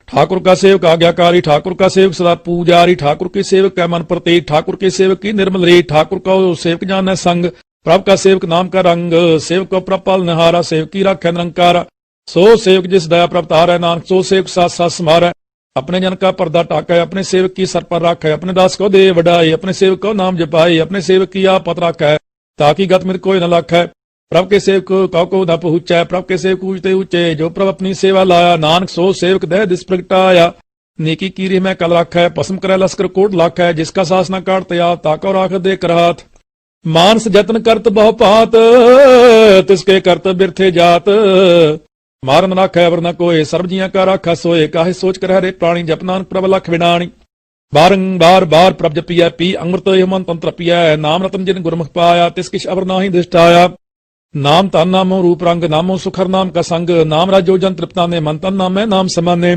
ठाकुर का सेवक आज्ञाकारी, ठाकुर का सेवक सदा पूजारी, ठाकुर के सेवक का मन प्रतीक, ठाकुर के सेवक की निर्मल रीत, ठाकुर को सेवक जान संग, प्रभ का सेवक नाम का रंग, सेवक को प्रभ पाल निहारा, सेवक की राख्या निरंकारा, सो सेवक जिस दया प्रभ तारै, नानक सो सेवक साथ साथ समारै। अपने जन का पर्दा टाकै, अपने सेवक की सर पर राखै, अपने दास को दे वडाई, अपने सेवक को नाम जपाई, अपने सेवक की आपत राखै, ताकि गत मित कोई न लाखै। प्रभ के सेवक को न पहुंचै, प्रभ के सेवक ऊंचते ऊंचे, जो प्रभ अपनी सेवा लाया, नानक सो सेवक दह दिस प्रगटाया। नेकी कीरी में कल राखै, पसम करे लश्कर कोट लाखै, जिसका सास न काट तया, ताको राख दे करात। मानस जतन करत बहु पात, तिसके करत बिरथे जात। मारन राखै अवर न कोय, सर्व जियां का राखा सोए, काहे सोच कर हरे प्राणी, जप नानक प्रभ लख विडाणी। बारंबार बार प्रभ जपिया, पी अमृत मन तंत्र पिया, नाम रतन जिन गुरमुख पाया, तिस किछ अवर नाहि दृष्टाया। नाम तन नामो रूप रंग, नामो सुखर नाम का संग, नाम राजो जन तृप्ता ने, मन तन नाम है नाम समाने।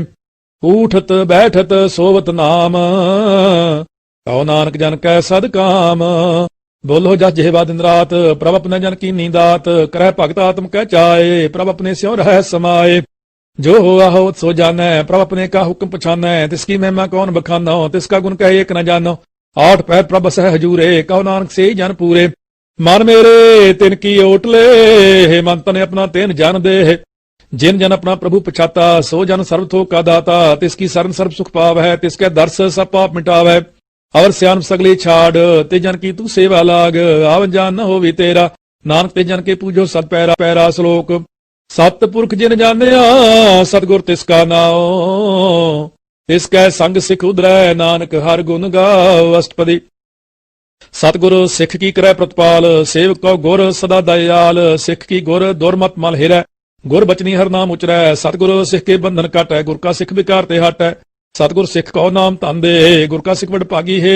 उठत बैठत सोवत नाम, कहो नानक जन कै सद काम। बोलो जस जेवा दिन रात, प्रभ अपने जन की नींदात, करह भगत आत्म कह चाहे, प्रभ अपने स्यों रह समाये। जो हो आहो सो जानै, प्रभ अपने का हुक्म पछानै, तिसकी महिमा कौन बखानो, तिसका गुण कह एक न जानो। आठ पैर प्रभ सह हजूरे, कहो नानक से जन पूरे। मन मेरे तिनकी ओटले, हे मन तने अपना तेन जन दे। जिन जन अपना प्रभु पछाता, सो जन सर्व थोक का दाता, तिसकी शरण सर्व सुख पाव है, तिसके दर्श सब पाप मिटाव है। और सियान सगली छाड़, ते जन की तू सेवा लाग, आवन जान न होवी तेरा, नानक ते जन के पूजो सत पैरा पैरा। श्लोक सतपुरख जिन जानिया, सतगुर तिसका नाओ, तिसकै संग सिख उधरै, नानक हर गुण गाओ। अष्टपदी। सतगुरु सिख की करै प्रतिपाल, सेवक को गुर सदा दयाल, सिख की गुर दुर्मत मल हिरै, गुर बचनी हर नाम उचरै। सतगुरु सिख के बंधन काटै, गुर का सिख विकार ते हटै। सतगुर सिख को नाम धन दे, गुर का सिख वडभागी है।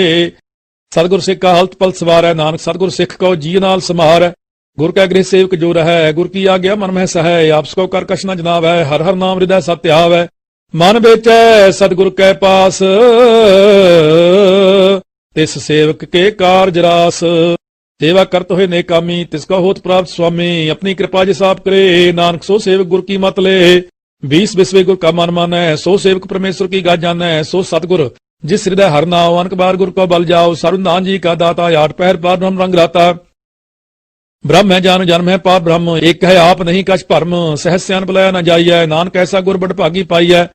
सतगुर सिख का हलत पल सवारै, नानक सतगुर सिख को जी नाल समारै। गुर का गृह सेवक जो रहै, गुर की आज्ञा मन में सहै, आपस को कर कछ न जनावै, हर हर नाम हृदय सत्य आवै। मन बेचै सतगुर कै पास, तिस सेवक के कारज रास। सेवा करत हुए नेकामी, तिसका होत प्राप्त स्वामी, अपनी कृपा जिस आप करे, नानक सो सेवक गुर की मत ले। 20 बिस्वे गुर का मन मानै, सो सेवक परमेश्वर की गाज जानै। सो सतगुर जिस हृदय हर नाव, अनक बार गुर को बल जाओ। सर्वनाथ जी का दाता, आठ पहर पार ब्रह्म रंग राता। ब्रह्म है जान जन्म है पार ब्रह्म, एक है आप नहीं कछ भरम। सहस सियान बुलाया न जाइए, नानक ऐसा गुर बड़ भागी पाइयै।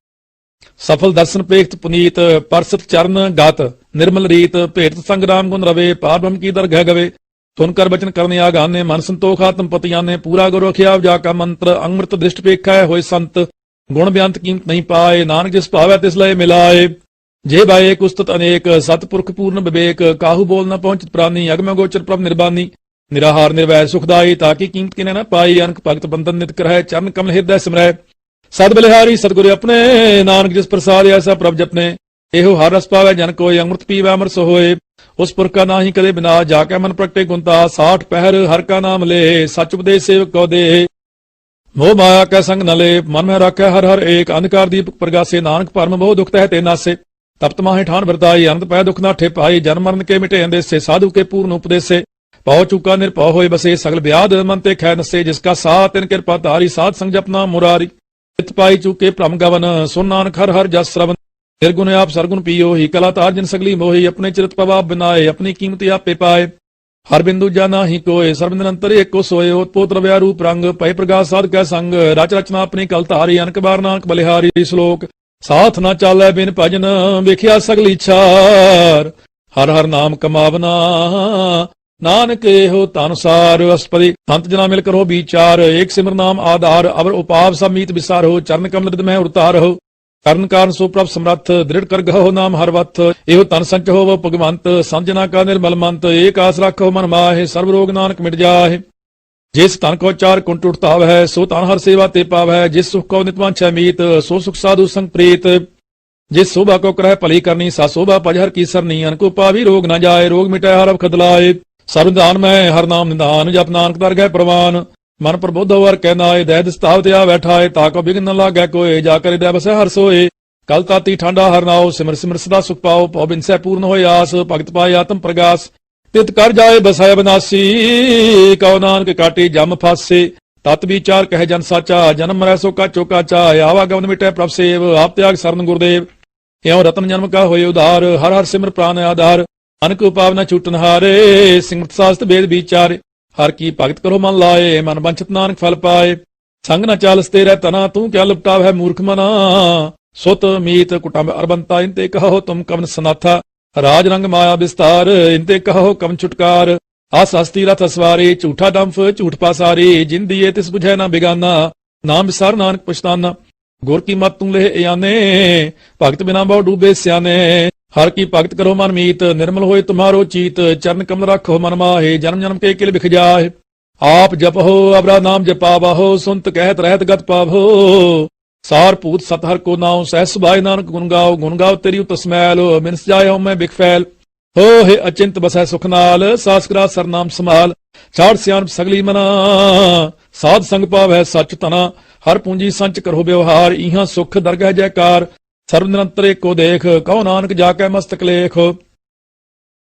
सफल दर्शन पेख्त पुनीत, परसत चरण गात, निर्मल रीत, भेट संग्राम गुण रवे, पार ब्रह्म की दरगह गवे। सुनकर बचन करने आगाने, मन संतोख आत्म पतियाने, पूरा गुरु खियाव जाका मंत्र, अमृत दृष्ट पेखा है होय संत। गुण बेअंत कीमत नहीं पाए, नानक जिस पावै तिस लय मिलाए। जे बाए कुस्तत अनेक, सतपुरख पूर्ण विवेक, काहू बोल न पहुंचित प्राणी, अगम गोचर प्रभ निर्बानी। निराहार निर्वय सुखदाई, ताकि कीमत किने न पाई, अनक भगत बंधन नित करह, चरण कमल हृदय सिमरह। सद बलिहारी सतगुरु अपने, नानक जिस प्रसाद ऐसा प्रभ जपने। एहो हर रस पावै जन कोय, अमृत पीवै अमर सोए। उस पुरख का नाहि कदे बिना, जाके मन प्रगटे गुणता। 60 पहर हर का नाम ले, सच उपदेश सेवक को दे। मोह माया कै संग न ले, मन में रखै हर हर एक। अंधकार दीपक प्रगासे, नानक परम बहु दुख तह ते नासे। तप्त माहे ठान बरताई, अनंत पै दुख ना ठेपाई। जन्म मरण के मिटे अंदेसे, साधु के पूर्ण उपदेसे। पौ चुका निरपौ होय बसे, सगल ब्याध मन ते खै नसे। जिसका साथ तिन कृपा तारी, साध संग जपना मुरारी। चित पाई चूके भ्रम गवन, सुन नानक हर हर जस श्रवण। निर्गुण आप सरगुण पियो ही, कला तार जिन सगली मोही। अपने चिरत पवाप बिनाए, अपनी कीमत आपे पाए। हर बिंदु जाना ही कोय, सर्व निरंतर एक को सोए। उत्पोत रव्या रूप रंग, पय प्रकाश साध कै संग। रच रचना अपनी कल तारी, अनक बार नानक बलिहारी। श्लोक साथ न चालै बिन भजन, वेखिया सगली छार। हर हर नाम कमावना, नानक हो तानुसार। अष्टपदी। संत जना मिल करो विचार, एक सिमर नाम आधार। अवर उपाव सब मीत विसार हो, चरण कमल हृदय में उतार हो। करण कारण सो प्रभ समर्थ, दृढ़ कर गहो नाम हर वथ। एहो तन संच हो वो भगवंत, संजना का निर्मल मंत। एक आस रखो मन माहे, सर्व रोग नानक मिट जाहे। जिस तन को चार कुंट उठताव है, सो तन हर सेवा ते पाव है। जिस सुख को नितवांछा मीत, सो सुख साधु संग प्रीत। जिस शोभा को करह भली करनी, सा शोभा पजहर की सरनी। अनको पावी रोग न जाए, रोग मिटाए हर अब खदलाए। सर्वदान में हर नाम निदान, जप नानक दर गए प्रवान। मन प्रबोध वर कहनाए, दह दिस्ताव त्या बैठाए। ताको बिघन न लागे कोय, जाकर हृदय बसे हर सोए। कल ताती ठंडा हर नाओ, सिमर सिमर सदा सुख पाओ। पौबिन से पूर्ण होय आस, भगत पाए आत्म प्रगास। तित कर जाए बसाय बनासी, कहो नानक काटे जम फासे। तत विचार कहे जन साचा, जन्म मरै सो काचो काचा, आवागमन मिटै प्रभ सेव, आप त्याग सरन गुरुदेव। एवं रतन जन्म का होय उधार, हर हर सिमर प्राण आधार, अनक उपाव न छूटन हारे, सिमरत शास्त्र वेद विचारे, हर की भगत करो मन लाए, मन बंचत नानक फल पाए। संग न चालस तेरे तना, तू क्या लपटाव है मूर्ख मना, सुत मीत कुटुंब अरबंता, इनते कहो तुम कवन सनाथा, राज रंग माया विस्तार, इनते कहो कवन छुटकार। आस हस्ती रथ सवारी, झूठा डंफ झूठ पासारी, जिन दिए तिस बुझे ना बिगाना, नाम विसार नानक पछताना। गुर की मत तू ले आने, भगत बिना बहु डूबे स्याने, हर की भगत करो मन मीत, निर्मल होए तुम्हारो चीत, चरण कमल रखो मन माहे, जन्म जन्म के किल बिख जाए। आप जपहो अबरा नाम जपावहो, सुनत कहत रहत गत पावहो, सार पूत सत हर को नाव, सहस सुभाए नानक गुण गाओ तेरी तस्मैल, मिनस जाए हो मैं बिख फैल। हो हे अचिंत बसै सुख नाल, सासकरा सरनाम संभाल, छाड़ सियान सगली मना, साध संग पावै सच तना, हर पूंजी संच करो व्यवहार, इहां सुख दरगह जयकार, सर्व निरंतर एको देख, कहो नानक जाकै मस्तक लेख।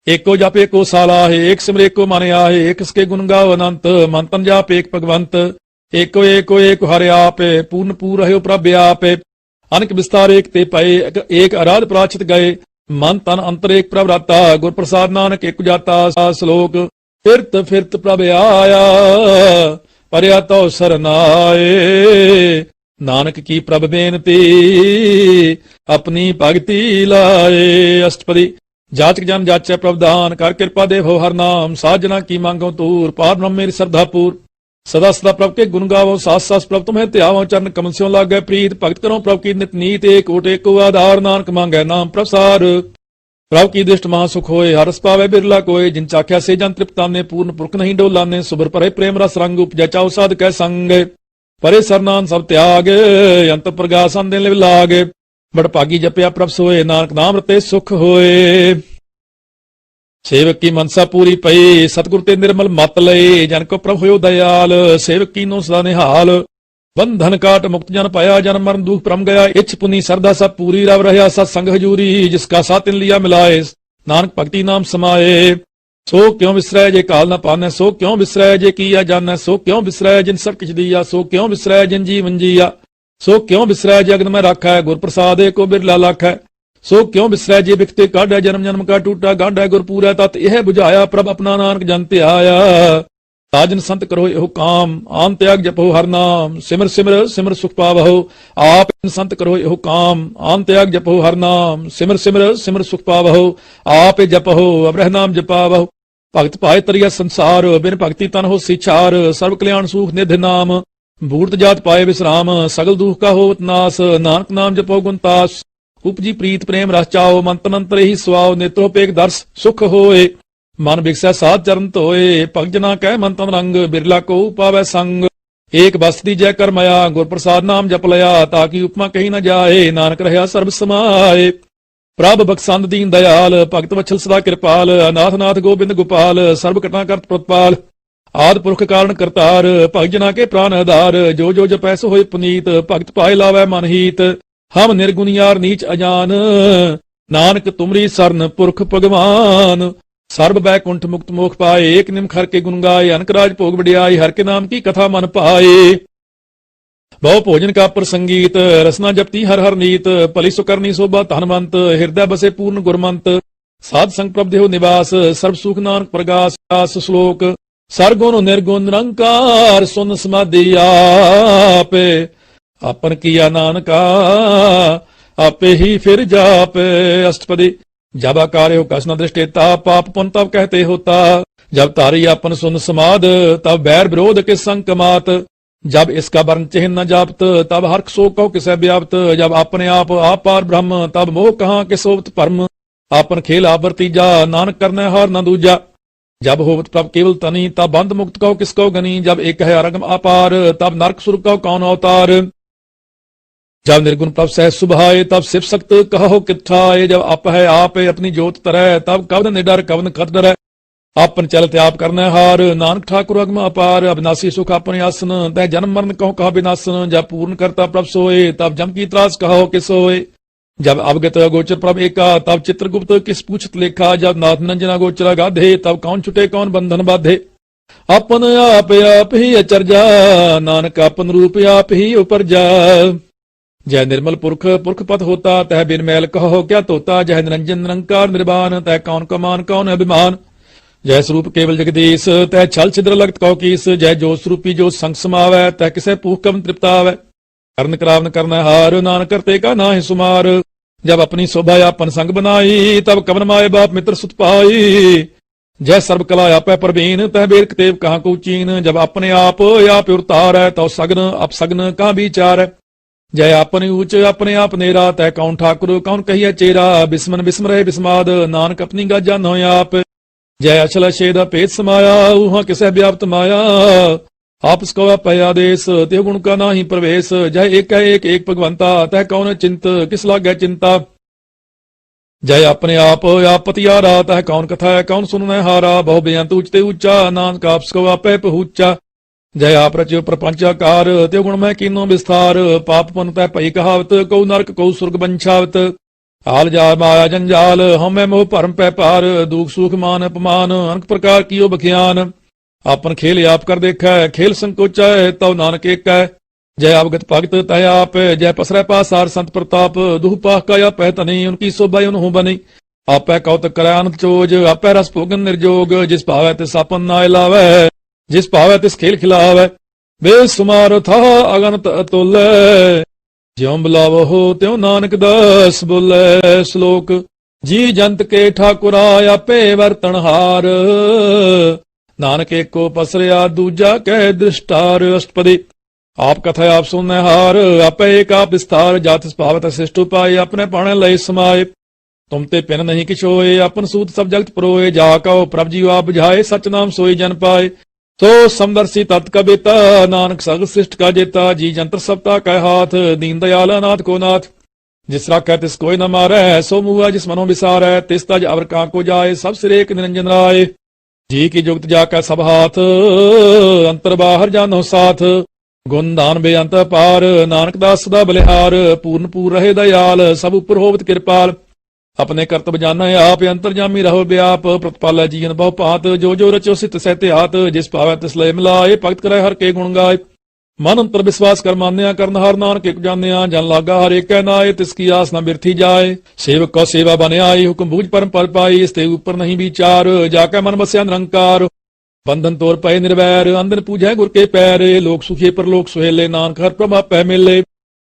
एको जप एको साला है, एक सिमर एको मन आहे, एक इसके गुण गाओ अनंत, मन तन जाप एक भगवंत, एको एको एक हरे आपे, पूर्ण पूर रहो प्रभ आपे, अनक विस्तार एक ते पए, एक आराध प्राचित गए, मन तन अंतर एक प्रभ राता, गुर प्रसाद नानक एक जाता। श्लोक फिरत फिरत प्रभ आया, परया तो सरनाए, नानक की प्रभ बेनती, अपनी भगति लाए। अष्टपदी जाचक जन जाचै प्रभ दान, कर कृपा देव हर नाम, साजना की मांगो तूर, पार ब्रह्म मेरी श्रद्धा पूर। सदा सदा प्रभ के गुण गावो, सास सास प्रभ तुम्हें त्यावो, चरण कमल स्यों लागै प्रीत, भगत करो प्रभ की नित नीत, एक ओट एको आधार, नानक मांगै नाम प्रसार। प्रभ की दृष्ट महासुख होए, हरस पावे बिरला कोय, जिन चाख्या से जन तृप्ताने, पूर्ण पुरख नहीं डोलाने, सुबर परे प्रेम रस रंग, उपजै चाउ साध कै संग, परे सरनान सब त्याग, अंत प्रगास अंदे लिव लाग, बड़ भागी जपया प्रभ सोए, नानक नाम रते सुख होए। सेवक की मनसा पूरी पई, सतगुर ते निर्मल मत लई, जन को प्रभ होयो दयाल, सेवक की नो सदा निहाल, बंधन काट मुक्त जन पाया, जन मरण दुख परम गया, इच्छ पुनी सरदा सब पूरी, रव रहा सत्संग हजूरी, जिसका सातिन लिया मिलाए, नानक भक्ति नाम समाये। सो क्यों विसरै जे काल न पानै, सो क्यों विसरै जे किया जानै, सो क्यों विसरै जिन सब किछ दिया, सो क्यों विसरै जिन जीवन जिया, सो क्यों विसरै जे अग्न में राखै, गुर प्रसादे को बिरला लाखै, सो क्यों विसरै जे बिखते काढ़ै, जन्म जन्म का टूटा गाढ़ै, गुर पूरा तत् यह बुझाया, प्रभ अपना नानक जन ते आया। साजन संत करो एहो काम, आन त्याग जपो हर नाम, सिमर सिमर सिमर सुख पावहो, आप संत करो एहो काम, आन त्याग जपो हर नाम, सिमर सिमर सिमर सुख पावहो, आप जपहो अबरह नाम जपावहो। भगत पाए तरिया संसार, बिन भक्ति तन हो सिछार, सर्व कल्याण सुख निध नाम, भूत जात पाए विश्राम, सगल दुख का होत नाश, नानक नाम जपो गुणतास। उपजी प्रीत प्रेम रस चाओ, मन तन अंतर ही स्वाओ, नेत्रोपेक दर्श सुख होए, मन बिकसै साध चरण धोए, भगत जना कह मन तन रंग, बिरला को पावै संग, एक बसती जय कर मया, गुर प्रसाद नाम जप लया, ताकि उपमा कही न जाए, नानक रहा सर्व समाए। प्रभ बख्शंद दीन दयाल, भगत वत्सल सदा कृपाल, अनाथ नाथ गोबिंद गोपाल, सर्व घटना करत प्रतिपाल, आद पुरख कारण करतार, भगत जना के प्राण आधार, जो जो जपै सो होय पुनीत, भगत पाए लावै मन हीत, हम निर्गुण यार नीच अजान, नानक तुमरी सरन पुरख भगवान। सर्व बैकुंठ मुक्त मोख पाए, एक निमख हर के गुण गाए, अनकराज भोग बढ़ियाई, हर के नाम की कथा मन पाए। बहु भोजन का प्रसंगीत, रसना जपती हर हर नीत, भली सुकरनी शोभा धनवंत, हृदय बसे पूर्ण गुरमंत, साध संग प्रभ देहो निवास, सर्व सुख नानक प्रगास। श्लोक सरगुण निर्गुण निरंकार, सुन समाधि आपे, अपन किया नानका आपे ही फिर जापे। अष्टपदी जब आकार्य हो कस न दृष्टेता, पाप पुन तब कहते होता, जब तारी अपन सुन समाद, तब बैर विरोध के संग कमात, जब इसका वर्ण चिन्ह न जापत, तब हर्क सो कहो किसे व्याप्त, जब अपने आप पार ब्रह्म, तब मोह कहाँ के सोवत परम, आपन खेल आप वर्तीजा, नानक करने हार न दूजा, जब होवत प्रभ केवल तनी, तब बंध मुक्त कहो किसको गनी, जब एक है अरगम अपार, तब नरक सुर कहो कौन अवतार, जब निर्गुण प्रभ सह सुभाए, तब शिव सक्त कहो किठाए, जब अप है आप अपनी जोत तरह, तब कवन निडर कवन खत डरै, आपन चलते आप करने हार, नानक ठाकुर अगम अपार, अविनाशी सुख अपने आसन, तह जन्म मरण कहो कहा विनाशन, जब पूर्ण करता प्रभ सोए, तब जम की त्रास कहो किस होए, जब अवगत गोचर प्रभ एका, तब चित्रगुप्त किस पूछत लेखा, जब नाथ नंजना गोचरा गाधे, तब कौन छुटे कौन बंधन बाधे, ਆਪਨ ਆਪ ਆਪ ਹੀ ਅਚਰਜਾ, ਨਾਨਕ ਆਪਨ ਰੂਪ ਆਪ ਹੀ ਉਪਰਜਾ। ਜੈ ਨਿਰਮਲ ਪੁਰਖ ਪੁਰਖ ਪਤ ਹੋਤਾ, ਤਹ ਬਿਨ ਮੈਲ ਕਹੋ ਕਿਆ ਤੋਤਾ। ਜੈ ਨਿਰੰਜਨ ਨਿਰੰਕਾਰ ਨਿਰਵਾਨ, ਤਹ ਕੌਣ ਕਮਾਨ ਕੌਣ ਅਭਿਮਾਨ। ਜੈ ਸਰੂਪ ਕੇਵਲ ਜਗਦੀਸ਼, ਤਹ ਛਲ ਛਿਦਰ ਲਗਤ ਕਉ ਕੀਸ। ਜੈ ਜੋ ਸਰੂਪੀ ਜੋ ਸੰਗ ਸਮਾਵੈ, ਤਹ ਕਿਸੇ ਭੂਖ ਕਮ ਤ੍ਰਿਪਤਾਵੈ। ਕਰਨ ਕਰਾਵਨ ਕਰਨਾ ਹਾਰ, ਨਾਨਕ ਕਰਤੇ ਕਾ ਨਾਹਿ ਸੁਮਾਰ। जब अपनी शोभा आपन संग बनाई, तब कवन माए बाप मित्र सुत पाई। जय सर्व कला आपै प्रवीण, तह बेर कतेव कहाँ को चीन। जब अपने आप उतार है, तो सगन अपसगन कहाँ विचार है। जय आपन ऊंच अपने आप नेरा, तह कौन ठाकुर कौन कहिए चेरा। बिस्मन बिस्म रहे बिस्माद, नानक अपनी गाजा न आप। जय अचल छेद पेत समाया, ऊहा किसे व्याप्त माया। आप इसको अपय आदेश, त्यो गुण का नाही प्रवेश। जय एक है एक भगवंता, तह कौन चिंत किस लागे चिंता। जय अपने आप पतियारा, तह कौन कथा है कौन सुनने हारा। बहु बेअंत ऊंचते ऊंचा, नानक आप इसको अपय पहुंचा। जय आप रचो प्रपंचाकार, त्यो गुण में कीनो विस्तार। पाप पुन तह पई कहावत, कौ नरक कौ सुर्ग बंछावत। आल जा माया जंजाल, हम मोह भरम पै पार। दुख सुख मान अपमान, अनेक प्रकार कियो बखियान। आपन खेल आप कर देखा है, खेल संकोचा है तव नानक एक है। जय अवगत भगत तय आप, जय पसरै पासार संत प्रताप। दुह पाह का या पह तनी, उनकी शोभा उन्हों बनी। आपै कौतक करे आनंद चोज, आपै रस भोगन निर्जोग। जिस भावै तिस आपन नाय लावै, जिस भावै तिस खेल खिलावै। बेसुमार था अगनत अतुल, ज्यों बुलावो हो त्यों नानक दास बोले। श्लोक जी जंत के ठाकुरा, आपे वर्तनहार। नानक एक को पसरिया, दूजा कह दृष्टार। अष्टपदी आप कथा आप सुनने हार, आपे एक आप विस्तार। जातिस भावत शिष्ट उपाय, अपने पाने लय समाये। तुम ते पिन नहीं किछ होए, अपन सूत सब जगत परोए। जा कहो प्रभ जीव आप बुझाए, सच नाम सोई जन पाए। तो समदर्शी तत् का बेता, नानक सग सृष्ट का जेता। जी जंत्र सबता कह हाथ, दीन दयाल अनाथ को नाथ। जिस राखै तिस कोई न मारै, सो मुआ जिस मनो विसारै। तिस तज अवर कां को जाए, सब सिर एक निरंजन राय। जी की जुगत जाकै सब हाथ, अंतर बाहर जानो साथ। गुण दान बेअंत पार, नानक दास सदा बलिहार। पूर्ण पूर रहे दयाल, सब उपर होवत कृपाल। अपने कर्तव्य जाना आप, अंतरजामी रहो व्याप। प्रतिपाल जीवन बहु पात, जो जो रचो सित सहते हाथ। जिस पावै तिस लय मिलाए, भगत करे हर के गुण गाय। मन अंतर विश्वास कर मान्या, करन हर नानक एक जान्या। जन लागा हर एक नाय, तिसकी आस न बिरथी जाए। सेवक को सेवा बने आई, हुक्म बूझ परम पद पाई। इसते ऊपर नहीं विचार, जाके मन बस्या निरंकार। बंधन तोर पय निर्वैर, अंधन पूजै गुर के पैर। लोक सुखी पर लोक सुहेले, नानक हर प्रभा पै मिले।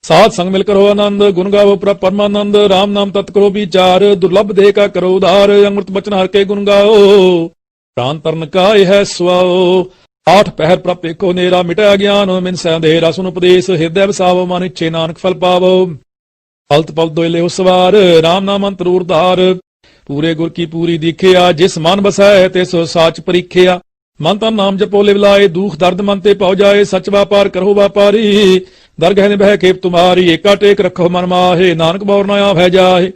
साथ संग मिलकर हो आनंद, गुण गावो प्रभ परमानंद। राम नाम तत् करो विचार, दुर्लभ देह का करो उधार। अमृत बचन हर के गुण गाओ, प्राण तरन का यह स्वाओ। आठ पहर प्रभ एको नेरा, मिटै ज्ञान मिन सै अंधेरा। सुन उपदेश हृदय बसावो, मन इच्छे नानक फल पावो। पलत पल दोय ले सवार, राम नाम अंतर उधार। पूरे गुर की पूरी दीखिया, जिस मन बसै तिस साच परीखिया। मन तन नाम जपो लिव लाए, दुख दर्द मन ते पौ जाए। सच व्यापार करो व्यापारी, दरगह निभै खेप तुम्हारी। एका टेक रखो मन माहे, नानक बौर न आभै जाहे।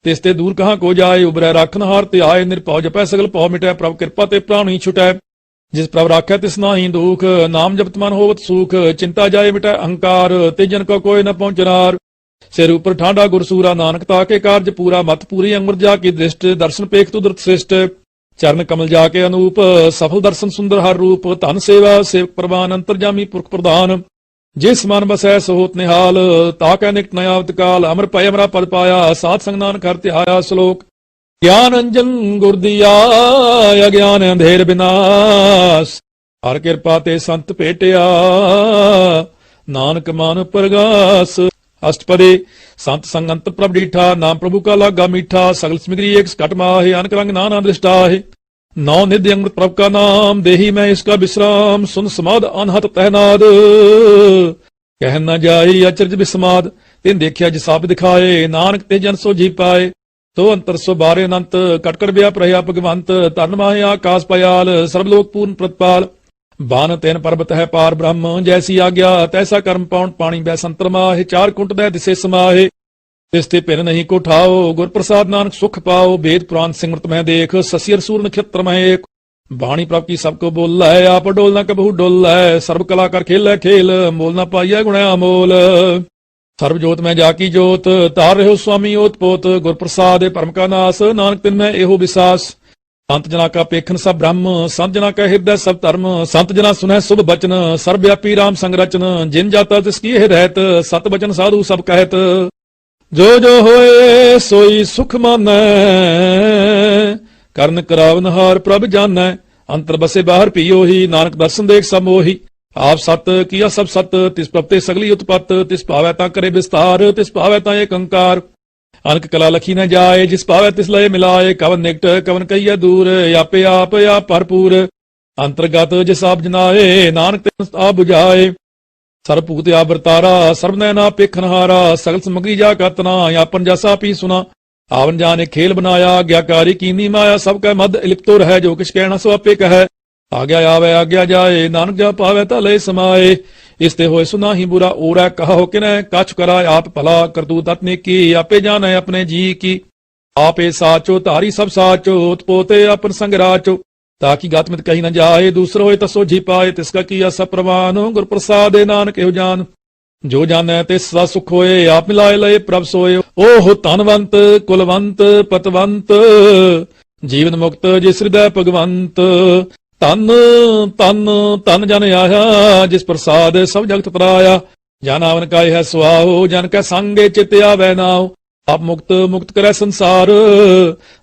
तिसते दूर कहाँ को जाए, उबरै राखन हार ते आए। निरपौ जपै सगल पौ मिटै, प्रभ कृपा ते प्राण ही छुटै। जिस प्रभ राखै तिस नाही दुख, नाम जपत मन होवत सुख। चिंता जाए मिटै अहंकार, ते जन को कोई न पहुंचनार। सिर ऊपर ठांडा गुरसूरा, नानक ताके कार्य पूरा। मत पूरी अंगुर जा की दृष्ट, दर्शन पेख तुदरत श्रेष्ठ। चरण कमल जाके अनूप, सफल दर्शन सुंदर हर रूप। धन सेवा सेवक प्रवान, अंतरजामी पुरख प्रधान। जिस मन बसै सो होत निहाल, ताकै निकट न आवत काल। अमर पय अमरा पद पाया, सात संग नानक हर ध्याया। श्लोक ज्ञान अंजन गुर दिया, अज्ञान अंधेर विनाश। हर कृपा ते संत भेटिया, नानक मान प्रगास। अष्टपदी संत संग अंत प्रभ डीठा, नाम प्रभु का लागा मीठा। सगल स्मिग्री एक सकट माहे, अनक रंग नाना दृष्टा है। नौ निधि अमृत प्रभ का नाम, देही में इसका विश्राम। सुन समाद अनहत तहनाद, कह न जाई अचरज विस्माद। तिन देखिया जिसाब दिखाए, नानक ते जन सो जी पाए। तो अंतर सो बारे अनंत, कटकर व्याप रहा भगवंत। तन माहे आकाश पयाल, सर्वलोक पूर्ण प्रतिपाल। बान तेन पर्वत है पार ब्रह्म, जैसी आज्ञा तैसा कर्म पाउन। पानी बै संतर माहे, चार कुंट दै दिसे समाहे। तिसते पिन नहीं को ठाओ, गुर प्रसाद नानक सुख पाओ। वेद पुराण सिमरत में देख, ससियर सूर नक्षत्र में एक। बाणी प्रभ की सबको बोल है, आप डोल न कबहू डोल है। सर्व कला कर खेल है खेल, मोल न पाइया गुण अमोल। सर्वजोत में जाकी जोत, तार रहो स्वामी ओत पोत। गुर प्रसाद परम का नास, नानक तिन में एहो विसास। ਸੰਤ ਜਨਾ ਕਾ ਪੇਖਨ ਸਭ ਬ੍ਰਹਮ, ਸੰਤ ਜਨਾ ਕਾ ਹਿਰਦੈ ਸਭ ਧਰਮ, ਸੰਤ ਜਨਾ ਸੁਨਹਿ ਸੁਭ ਬਚਨ, ਸਰਬ ਵਿਆਪੀ ਰਾਮ ਸੰਗ ਰਚਨ, ਜਿਨ ਜਾਤਾ ਤਿਸ ਕੀ ਇਹ ਰਹਿਤ, ਸਤ ਬਚਨ ਸਾਧੂ ਸਭ ਕਹਿਤ, ਜੋ ਜੋ ਹੋਏ ਸੋਈ ਸੁਖ ਮਾਨੈ, ਕਰਨ ਕਰਾਵਨ ਹਾਰ ਪ੍ਰਭ ਜਾਨੈ, ਅੰਤਰ ਬਸੇ ਬਾਹਰ ਪੀਓਹੀ, ਨਾਨਕ ਦਰਸ਼ਨ ਦੇਖ ਸਭ ਮੋਹੀ, ਆਪ ਸਤ ਕੀਆ ਸਭ ਸਤ, ਤਿਸ ਪ੍ਰਭ ਤੇ ਸਗਲੀ ਉਤਪਤ, ਤਿਸ ਭਾਵੈ ਤਾਂ ਕਰੇ ਵਿਸਤਾਰ, ਤਿਸ ਭਾਵੈ ਤਾਂ ਏਕ ਓੰਕਾਰ, ਅਨਕ ਕਲਾ ਲਖੀ ਨ ਜਾਏ, ਜਿਸ ਭਾਵੈ ਤਿਸ ਲਏ ਮਿਲਾਏ, ਕਵਨ ਨਿਕਟ ਕਵਨ ਕਹੀਐ ਦੂਰ, ਆਪੇ ਆਪ ਭਰਪੂਰ, ਅੰਤਰਗਤ ਜਿਸ ਆਪ ਜਨਾਏ, ਨਾਨਕ ਤਿਸ ਆਪ 부ਝਾਏ, ਸਰਬ ਭੂਤ ਆਪ ਵਰਤਾਰਾ, ਸਰਬ ਨੈਣਾ ਪੇਖਨਹਾਰਾ, ਸਗਲ ਸਮਗਰੀ ਜਾ ਕਤਨਾ, ਆਪਨ ਜਸਾ ਪੀ ਸੁਨਾ, ਆਵਨ ਜਾਨੇ ਖੇਲ ਬਨਾਇਆ, ਗਿਆਕਾਰੀ ਕੀਨੀ ਮਾਇਆ, ਸਭ ਕੈ ਮਦ ਇਲਿਪਤੋ ਰਹਿ, ਜੋ ਕਿਛ ਕਹਿਣਾ ਸੋ ਆਪੇ ਕਹੈ, ਆਗਿਆ ਆਵੇ ਆਗਿਆ ਜਾਏ, ਨਾਨਕ ਜਾ ਪਾਵੇ ਤਾਂ ਲੈ ਸਮਾਏ, ਇਸ ਤੇ ਹੋਏ ਸੁਨਾ ਹੀ ਬੁਰਾ ਓਰੈ, ਕਹੋ ਕਿਨੈ ਕਛ ਕਰਾ ਆਪ ਭਲਾ, ਕਰਤੂਤ ਅਤਨੇ ਕੀ, ਆਪੇ ਜਾਣੈ ਆਪਣੇ ਜੀ ਕੀ, ਆਪੇ ਸਾਚੋ ਧਾਰੀ ਸਭ ਸਾਚੋ, ਉਤਪੋਤੇ ਆਪਨ ਸੰਗ ਰਾਚੋ, ਤਾकि ਗਾਤਮਿਤ ਕਹੀ ਨ ਜਾਏ, ਦੂਸਰ ਹੋਏ ਤਾਂ ਸੋਝੀ ਪਾਏ, ਤਿਸ ਕਾ ਕੀਆ ਸਭ ਪ੍ਰਵਾਨ, ਗੁਰ ਪ੍ਰਸਾਦੇ ਨਾਨਕ ਇਹੋ ਜਾਨ, ਜੋ ਜਾਣੈ ਤਿਸ ਸਦਾ ਸੁਖ ਹੋਏ, ਆਪ ਮਿਲਾਏ ਲਏ ਪ੍ਰਭ ਸੋਏ, ਓਹ ਧਨਵੰਤ ਕੁਲਵੰਤ ਪਤਵੰਤ, ਜੀਵਨ ਮੁਕਤ ਜਿਸ ਹਿਰਦੈ ਭਗਵੰਤ, ਧਨ ਧਨ ਧਨ ਜਨ ਆਇਆ, ਜਿਸ ਪ੍ਰਸਾਦ ਸਭ ਜਗਤ ਤਰਾਇਆ, ਜਨ ਆਵਨ ਕਾਇ ਹੈ ਸੁਆਓ, ਜਨ ਕੈ ਸੰਗੇ ਚਿਤ ਆਵੈ ਨਾਉ, ਆਪ ਮੁਕਤ ਮੁਕਤ ਕਰੈ ਸੰਸਾਰ,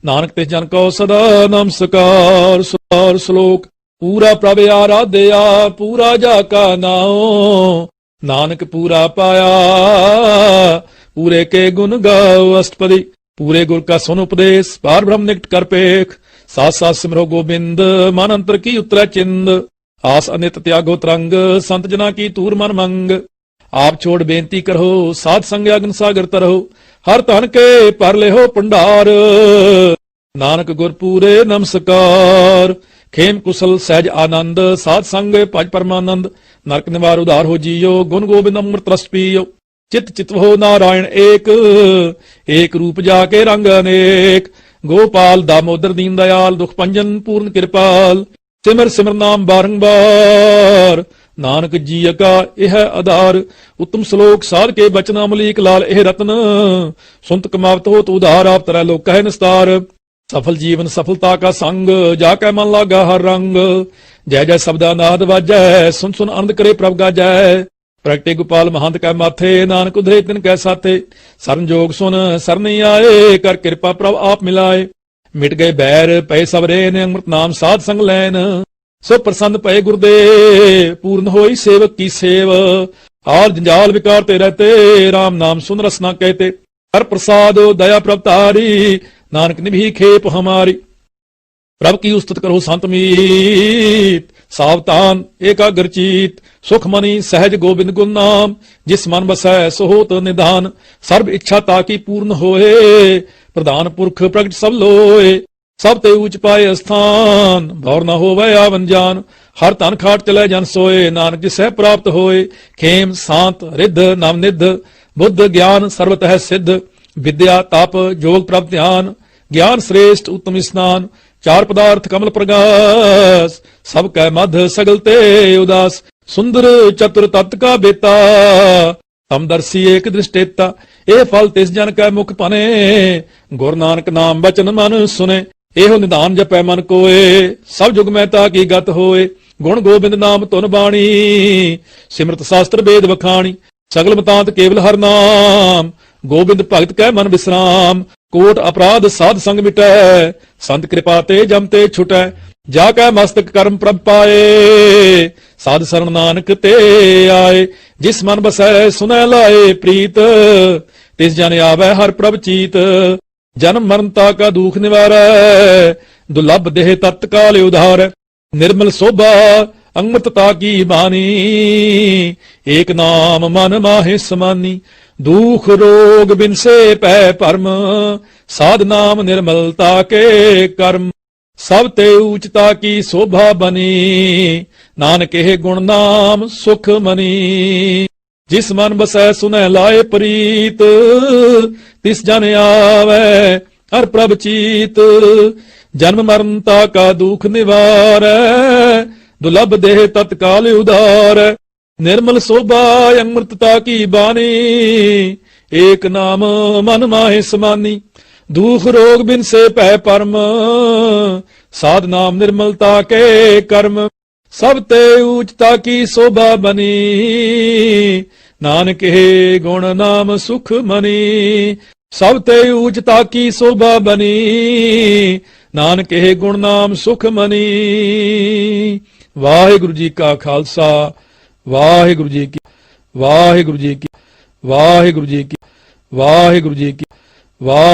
ਨਾਨਕ ਤਿਸ ਜਨ ਕੋ ਸਦਾ ਨਮਸਕਾਰ, ਸੁਰ ਸ਼ਲੋਕ, ਪੂਰਾ ਪ੍ਰਭ ਆਰਾਧਿਆ, ਪੂਰਾ ਜਾ ਕਾ ਨਾਉ, ਨਾਨਕ ਪੂਰਾ ਪਾਇਆ, ਪੂਰੇ ਕੇ ਗੁਣ ਗਾਓ ਅਸ਼ਟਪਦੀ, ਪੂਰੇ ਗੁਰ ਕਾ ਸੁਨ ਉਪਦੇਸ਼, ਪਾਰ ਬ੍ਰਹਮ ਨਿਕਟ ਕਰ ਪੇਖ, ਸਾਥ ਸਾਥ ਸਿਮਰੋ ਗੋਬਿੰਦ, ਮਨ ਅੰਤਰ ਕੀ ਉਤਰੈ ਚਿੰਦ, ਆਸ ਅਨਿਤ ਤਿਆਗੋ ਤਰੰਗ, ਸੰਤ ਜਨਾ ਕੀ ਤੂਰ ਮਨ ਮੰਗ, ਆਪ ਛੋੜ ਬੇਨਤੀ ਕਰੋ, ਸਾਧ ਸੰਗ ਅਗਨ ਸਾਗਰ ਤਰੋ, ਹਰ ਧਨ ਕੇ ਪਰ ਲਿਓ ਭੰਡਾਰ, ਨਾਨਕ ਗੁਰ ਪੂਰੇ ਨਮਸਕਾਰ, ਖੇਮ ਕੁਸਲ ਸਹਿਜ ਆਨੰਦ, ਸਾਧ ਸੰਗ ਭਜ ਪਰਮਾਨੰਦ, ਨਰਕ ਨਿਵਾਰ ਉਧਾਰ ਹੋ ਜੀਓ, ਗੁਣ ਗੋਬਿੰਦ ਅੰਮ੍ਰਿਤ ਰਸ ਪੀਓ, ਚਿਤ ਚਿਤ ਹੋ ਨਾਰਾਇਣ ਏਕ, ਏਕ ਰੂਪ ਜਾ ਕੇ ਰੰਗ ਅਨੇਕ, ਗੋਪਾਲ ਦਾਮੋਦਰ ਦੀਨ ਦਇਆਲ, ਦੁਖ ਪੰਜਨ ਪੂਰਨ ਕਿਰਪਾਲ, ਸਿਮਰ ਸਿਮਰ ਨਾਮ ਬਾਰੰਬਾਰ, ਨਾਨਕ ਜੀ ਕਾ ਇਹ ਆਧਾਰ, ਉਤਮ ਸ਼ਲੋਕ ਸਾਧ ਕੇ ਬਚਨਾ ਅਮਲੀਕ ਲਾਲ, ਇਹ ਰਤਨ ਸੁਨਤ ਕਮਾਵਤ ਹੋਤ ਉਧਾਰ, ਆਪ ਤਰੈ ਲੋਕ ਕਹਿ ਨਿਸਤਾਰ, ਸਫਲ ਜੀਵਨ ਸਫਲਤਾ ਕਾ ਸੰਗ, ਜਾ ਕੇ ਮਨ ਲਾਗਾ ਹਰ ਰੰਗ, ਜੈ ਜੈ ਸਬਦਾ ਨਾਦ ਵਾਜੈ, ਸੁਨ ਸੁਨ ਆਨੰਦ ਕਰੇ ਪ੍ਰਭ ਗਾਜੈ, ਪ੍ਰਗਟੇ ਗੋਪਾਲ ਮਹੰਤ ਕੈ ਮਾਥੇ, ਨਾਨਕ ਉਧਰੇ ਤਿਨ ਕੈ ਸਾਥੇ, ਸਰਨ ਜੋਗ ਸੁਨ ਸਰਨੀ ਆਏ, ਕਰ ਕਿਰਪਾ ਪ੍ਰਭ ਆਪ ਮਿਲਾਏ, ਮਿਟ ਗਏ ਬੈਰ ਪਏ ਸਭ ਰੇ ਨੇ, ਅੰਮ੍ਰਿਤ ਨਾਮ ਸਾਧ ਸੰਗ ਲੈਨ, ਸੋ ਪ੍ਰਸੰਨ ਪਏ ਗੁਰਦੇ, ਪੂਰਨ ਹੋਈ ਸੇਵਕ ਕੀ ਸੇਵ, ਆਲ ਜੰਜਾਲ ਵਿਕਾਰ ਤੇ ਰਹਤੇ, ਰਾਮ ਨਾਮ ਸੁਨ ਰਸਨਾ ਕਹਤੇ, ਹਰ ਪ੍ਰਸਾਦ ਦਇਆ ਪ੍ਰਭ ਤਾਰੀ, ਨਾਨਕ ਨਿਭੀ ਖੇਪ ਹਮਾਰੀ, ਪ੍ਰਭ ਕੀ ਉਸਤਤ ਕਰੋ ਸੰਤ ਮੀਤ, ਸਾਵਧਾਨ ਏਕਾਗਰ ਚੀਤ, ਸੁਖ ਮਨੀ ਸਹਿਜ ਗੋਬਿੰਦ ਗੁਣ ਨਾਮ, ਜਿਸ ਮਨ ਬਸੈ ਸੋ ਹੋਤ ਨਿਧਾਨ, ਸਰਬ ਇੱਛਾ ਤਾਕੀ ਪੂਰਨ ਹੋਏ, ਪ੍ਰਧਾਨ ਪੁਰਖ ਪ੍ਰਗਟ ਸਭ ਲੋਏ, ਸਭ ਤੇ ਉੱਚ ਪਾਏ ਅਸਥਾਨ, ਭੌਰ ਨ ਹੋਵੇ ਆਵਨ ਜਾਨ, ਹਰ ਧਨ ਖਾਟ ਚਲੇ ਜਨ ਸੋਏ, ਨਾਨਕ ਜਿਸੈ ਪ੍ਰਾਪਤ ਹੋਏ, ਖੇਮ ਸਾਂਤ ਰਿੱਧ ਨਾਮ ਨਿਧ, ਬੁੱਧ ਗਿਆਨ ਸਰਵਤ ਹੈ ਸਿੱਧ, ਵਿਦਿਆ ਤਪ ਜੋਗ ਪ੍ਰਭ ਧਿਆਨ, ਗਿਆਨ ਸ੍ਰੇਸ਼ਟ ਉਤਮ ਇਸਨਾਨ, ਚਾਰ ਪਦਾਰਥ ਕਮਲ ਪ੍ਰਗਾਸ, ਸਭ ਕੈ ਮਧ ਸਗਲ ਤੇ ਉਦਾਸ, ਸੁੰਦਰ ਚਤੁਰ ਤਤ ਕਾ ਬੇਤਾ, ਸਮਦਰਸੀ ਏਕ ਦ੍ਰਿਸ਼ਟੇਤਾ, ਇਹ ਫਲ ਤਿਸ ਜਨ ਕੈ ਮੁਖ ਭਨੇ, ਗੁਰ ਨਾਨਕ ਨਾਮ ਬਚਨ ਮਨ ਸੁਨੇ, ਇਹੋ ਨਿਧਾਨ ਜਪੈ ਮਨ ਕੋਏ, ਸਭ ਜੁਗ ਮੈਂ ਤਾ ਕੀ ਗਤ ਹੋਏ, ਗੁਣ ਗੋਬਿੰਦ ਨਾਮ ਧੁਨ ਬਾਣੀ, ਸਿਮਰਤ ਸ਼ਾਸਤਰ ਵੇਦ ਵਖਾਣੀ, ਸਗਲ ਮਤਾਂਤ ਕੇਵਲ ਹਰ ਨਾਮ, ਗੋਬਿੰਦ ਭਗਤ ਕੈ ਮਨ ਵਿਸਰਾਮ, ਕੋਟ ਅਪਰਾਧ ਸਾਧ ਸੰਗ ਮਿਟੈ, ਸੰਤ ਕਿਰਪਾ ਤੇ ਜਮ ਤੇ ਛੁਟੈ, ਜਾ ਕੈ ਮਸਤਕ ਕਰਮ ਪ੍ਰਭ ਪਾਏ, ਸਾਧ ਸਰਣ ਨਾਨਕ ਤੇ ਆਏ, ਜਿਸ ਮਨ ਬਸੈ ਸੁਨੈ ਲਾਏ ਪ੍ਰੀਤ, ਤਿਸ ਜਨ ਆਵੈ ਹਰ ਪ੍ਰਭ ਚੀਤ, ਜਨਮ ਮਰਨਤਾ ਕਾ ਦੁਖ ਨਿਵਾਰੈ, ਦੁਲਭ ਦੇਹ ਤਤਕਾਲ ਉਧਾਰੈ, ਨਿਰਮਲ ਸੋਭਾ ਅੰਮ੍ਰਿਤਤਾ ਕੀ ਬਾਣੀ, ਏਕ ਨਾਮ ਮਨ ਮਾਹੇ ਸਮਾਨੀ, ਦੁਖ ਰੋਗ ਬਿਨਸੇ ਪੈ ਭਰਮ, ਸਾਧ ਨਾਮ ਨਿਰਮਲਤਾ ਕੇ ਕਰਮ, ਸਭ ਤੇ ਊਚਤਾ ਕੀ ਸੋਭਾ ਬਨੀ, ਨਾਨਕ ਇਹ ਗੁਣ ਨਾਮ ਸੁਖ ਮਨੀ, ਜਿਸ ਮਨ ਬਸੈ ਸੁਨੈ ਲਾਏ ਪ੍ਰੀਤ, ਤਿਸ ਜਨ ਆਵੈ ਹਰ ਪ੍ਰਭ ਚੀਤ, ਜਨਮ ਮਰਨਤਾ ਕਾ ਦੁਖ ਨਿਵਾਰੈ, ਦੁਲਭ ਦੇਹ ਤਤਕਾਲ ਉਧਾਰੈ, ਨਿਰਮਲ ਸੋਭਾ ਅੰਮ੍ਰਿਤਤਾ ਕੀ ਬਾਣੀ, ਏਕ ਨਾਮ ਮਨ ਮਾਹੇ ਸਮਾਨੀ, दुख रोग बिन से पै परम, साध नाम निर्मलता के कर्म। सब ते ऊंचता की शोभा बनी, नानक हे गुण नाम सुख मनी। सब ते ऊंचता की शोभा बनी, नानक हे गुण नाम सुख मनी। वाहिगुरु जी का खालसा, वाहिगुरु जी की, वाहिगुरु जी की, वाहिगुरु जी की, वाहिगुरु जी की, वाह।